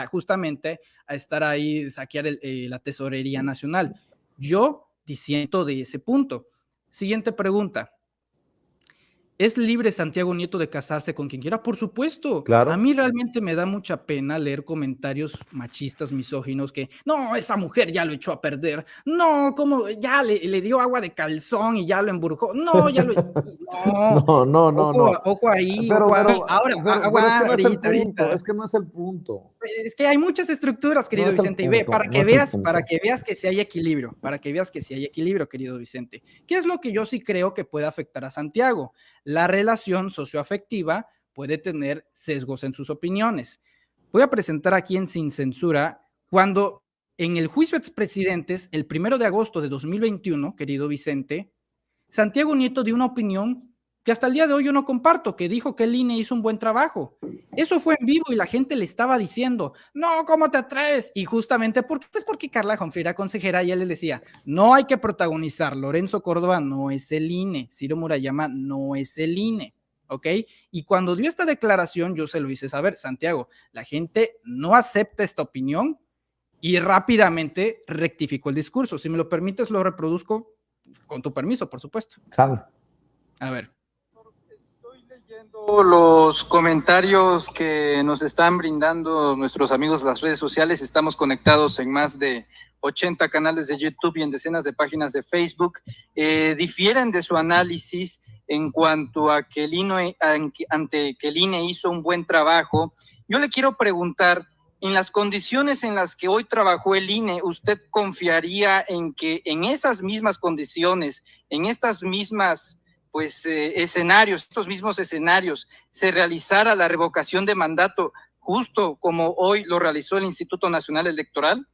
justamente a estar ahí, saquear la tesorería nacional. Yo disiento de ese punto. Siguiente pregunta. ¿Es libre Santiago Nieto de casarse con quien quiera? Por supuesto. Claro. A mí realmente me da mucha pena leer comentarios machistas, misóginos, que no, esa mujer ya lo echó a perder. No, como ya le dio agua de calzón y ya lo embrujó. No, ya lo... No. Ojo ahí. Pero es que no es el punto. Ahorita. Es que no es el punto. Es que hay muchas estructuras, querido No es Vicente, y ve, para que veas que sí hay equilibrio, querido Vicente. ¿Qué es lo que yo sí creo que puede afectar a Santiago? La relación socioafectiva puede tener sesgos en sus opiniones. Voy a presentar aquí en Sin Censura, cuando en el juicio a expresidentes, el 1 de agosto de 2021, querido Vicente, Santiago Nieto dio una opinión que hasta el día de hoy yo no comparto, que dijo que el INE hizo un buen trabajo. Eso fue en vivo y la gente le estaba diciendo, no, ¿cómo te atreves? Y justamente porque Carla Humphrey era consejera y él le decía, no hay que protagonizar, Lorenzo Córdoba no es el INE, Ciro Murayama no es el INE, ¿ok? Y cuando dio esta declaración yo se lo hice saber, Santiago, la gente no acepta esta opinión y rápidamente rectificó el discurso. Si me lo permites, lo reproduzco con tu permiso, por supuesto. Sal. A ver. Estoy leyendo los comentarios que nos están brindando nuestros amigos de las redes sociales. Estamos conectados en más de 80 canales de YouTube y en decenas de páginas de Facebook. Difieren de su análisis en cuanto a que el INE hizo un buen trabajo. Yo le quiero preguntar, en las condiciones en las que hoy trabajó el INE, ¿usted confiaría en que en esas mismas condiciones, en estas mismas estos mismos escenarios, se realizara la revocación de mandato justo como hoy lo realizó el Instituto Nacional Electoral?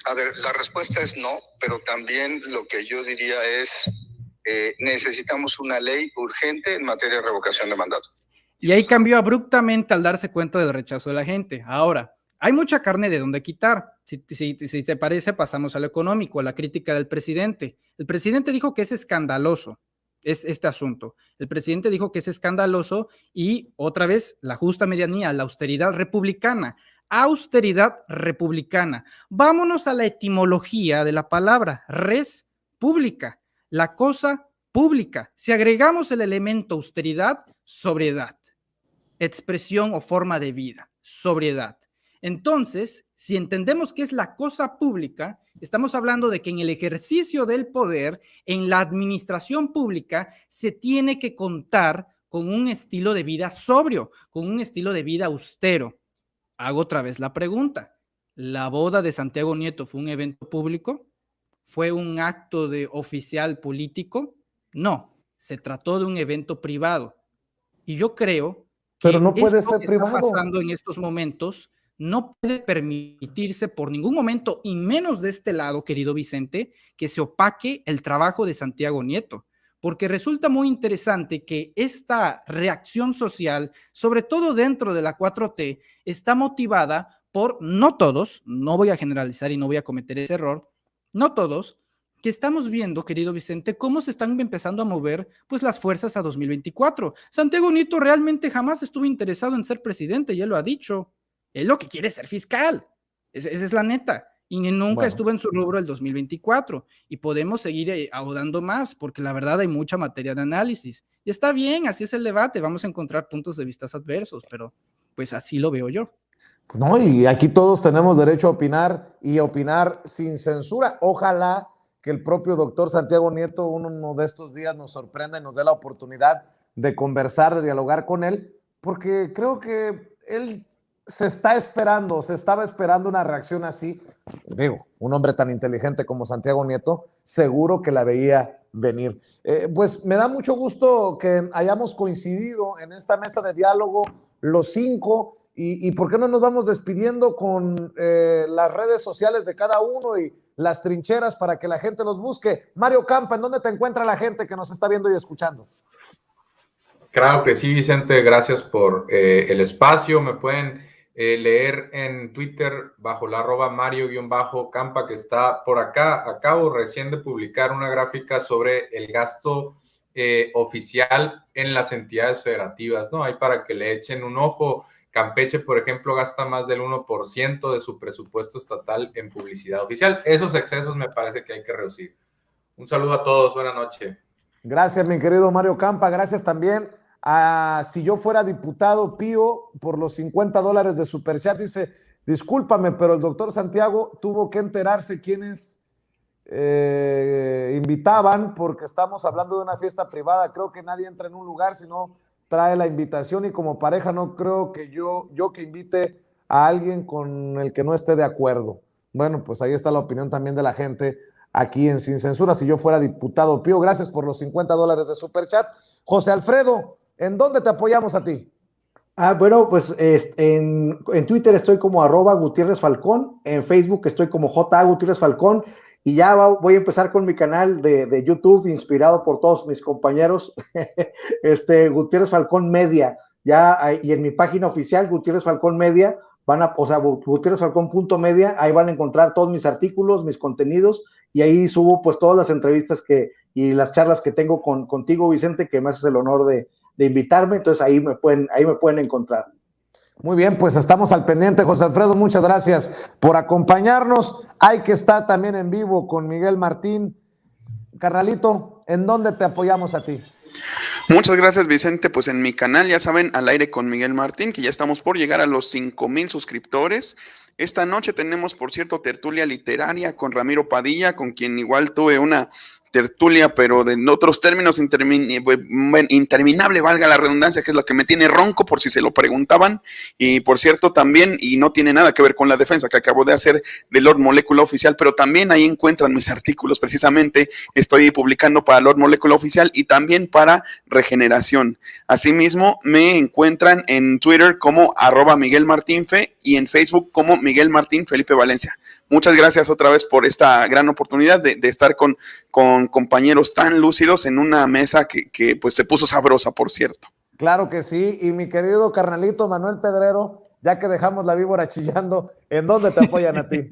A ver, la respuesta es no, pero también lo que yo diría es necesitamos una ley urgente en materia de revocación de mandato. Y ahí cambió abruptamente al darse cuenta del rechazo de la gente. Ahora, hay mucha carne de donde quitar. Si te parece, pasamos a lo económico, a la crítica del presidente. El presidente dijo que es escandaloso este asunto. El presidente dijo que es escandaloso y otra vez la justa medianía, la austeridad republicana. Austeridad republicana. Vámonos a la etimología de la palabra res pública, la cosa pública. Si agregamos el elemento austeridad, sobriedad. Expresión o forma de vida, sobriedad. Entonces, si entendemos qué es la cosa pública, estamos hablando de que en el ejercicio del poder, en la administración pública, se tiene que contar con un estilo de vida sobrio, con un estilo de vida austero. Hago otra vez la pregunta. ¿La boda de Santiago Nieto fue un evento público? ¿Fue un acto de oficial político? No, se trató de un evento privado. Y yo creo que pero no puede ser privado. Está pasando en estos momentos no puede permitirse por ningún momento, y menos de este lado, querido Vicente, que se opaque el trabajo de Santiago Nieto, porque resulta muy interesante que esta reacción social, sobre todo dentro de la 4T, está motivada por, no todos, no voy a generalizar y no voy a cometer ese error, no todos, que estamos viendo, querido Vicente, cómo se están empezando a mover pues las fuerzas a 2024. Santiago Nieto realmente jamás estuvo interesado en ser presidente, ya lo ha dicho. Él lo que quiere es ser fiscal. Esa es la neta. Y nunca estuvo en su rubro el 2024. Y podemos seguir ahondando más, porque la verdad hay mucha materia de análisis. Y está bien, así es el debate. Vamos a encontrar puntos de vista adversos, pero pues así lo veo yo. No, y aquí todos tenemos derecho a opinar y a opinar sin censura. Ojalá que el propio doctor Santiago Nieto uno de estos días nos sorprenda y nos dé la oportunidad de conversar, de dialogar con él, porque creo que él estaba esperando una reacción así. Digo, un hombre tan inteligente como Santiago Nieto, seguro que la veía venir. Pues me da mucho gusto que hayamos coincidido en esta mesa de diálogo los 5. ¿Y por qué no nos vamos despidiendo con las redes sociales de cada uno y las trincheras para que la gente los busque? Mario Campa, ¿en dónde te encuentra la gente que nos está viendo y escuchando? Claro que sí, Vicente, gracias por el espacio. Me pueden leer en Twitter bajo la @Mario_Campa, que está por acá. Acabo recién de publicar una gráfica sobre el gasto oficial en las entidades federativas, ¿no? Ahí para que le echen un ojo. Campeche, por ejemplo, gasta más del 1% de su presupuesto estatal en publicidad oficial. Esos excesos me parece que hay que reducir. Un saludo a todos, buena noche. Gracias, mi querido Mario Campa. Gracias también a Si Yo Fuera Diputado, Pío, por los $50 de Superchat. Dice, discúlpame, pero el doctor Santiago tuvo que enterarse quiénes invitaban, porque estamos hablando de una fiesta privada. Creo que nadie entra en un lugar si no trae la invitación, y como pareja no creo que yo que invite a alguien con el que no esté de acuerdo. Bueno, pues ahí está la opinión también de la gente aquí en Sin Censura. Si Yo Fuera Diputado, Pío, gracias por los $50 de Superchat. José Alfredo, ¿en dónde te apoyamos a ti? Bueno, pues en Twitter estoy como @Gutiérrez Falcón, en Facebook estoy como J. Gutiérrez Falcón, y ya voy a empezar con mi canal de YouTube, inspirado por todos mis compañeros, Gutiérrez Falcón Media, y en mi página oficial, Gutiérrez Falcón Media, gutierrezfalcón.media, ahí van a encontrar todos mis artículos, mis contenidos, y ahí subo pues todas las entrevistas y las charlas que tengo contigo, Vicente, que me haces el honor de invitarme. Entonces ahí me pueden encontrar. Muy bien, pues estamos al pendiente, José Alfredo, muchas gracias por acompañarnos. Hay que estar también en vivo con Miguel Martín. Carnalito, ¿en dónde te apoyamos a ti? Muchas gracias, Vicente. Pues en mi canal, ya saben, Al Aire con Miguel Martín, que ya estamos por llegar a los 5,000 suscriptores. Esta noche tenemos, por cierto, tertulia literaria con Ramiro Padilla, con quien igual tuve una tertulia, pero en otros términos interminable, valga la redundancia, que es lo que me tiene ronco, por si se lo preguntaban. Y por cierto también, y no tiene nada que ver con la defensa que acabo de hacer de Lord Molecula Oficial, pero también ahí encuentran mis artículos. Precisamente estoy publicando para Lord Molecula Oficial y también para Regeneración. Asimismo, me encuentran en Twitter como @MiguelMartinFe y en Facebook como Miguel Martín Felipe Valencia. Muchas gracias otra vez por esta gran oportunidad de estar con compañeros tan lúcidos en una mesa que pues se puso sabrosa, por cierto. Claro que sí, y mi querido carnalito Manuel Pedrero, ya que dejamos la víbora chillando, ¿en dónde te apoyan a ti?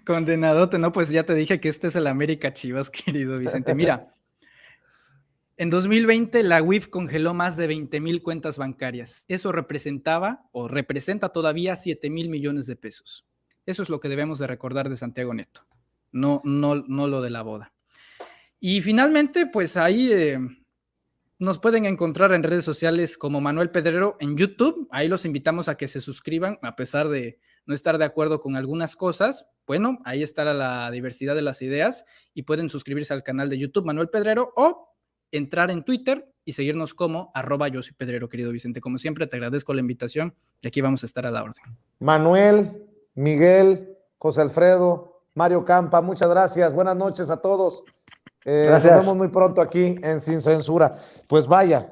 Condenadote, no, pues ya te dije que este es el América Chivas, querido Vicente. Mira, en 2020 la UIF congeló más de 20,000 cuentas bancarias. Eso representaba o representa todavía 7,000 millones de pesos. Eso es lo que debemos de recordar de Santiago Nieto, no lo de la boda. Y finalmente, pues ahí nos pueden encontrar en redes sociales como Manuel Pedrero en YouTube. Ahí los invitamos a que se suscriban, a pesar de no estar de acuerdo con algunas cosas. Bueno, ahí estará la diversidad de las ideas y pueden suscribirse al canal de YouTube Manuel Pedrero o entrar en Twitter y seguirnos como @YoSoyPedrero, querido Vicente. Como siempre, te agradezco la invitación y aquí vamos a estar a la orden. Manuel, Miguel, José Alfredo, Mario Campa, muchas gracias. Buenas noches a todos. Nos vemos muy pronto aquí en Sin Censura. Pues vaya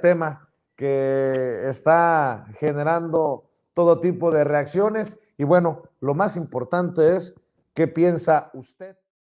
tema que está generando todo tipo de reacciones. Y bueno, lo más importante es qué piensa usted.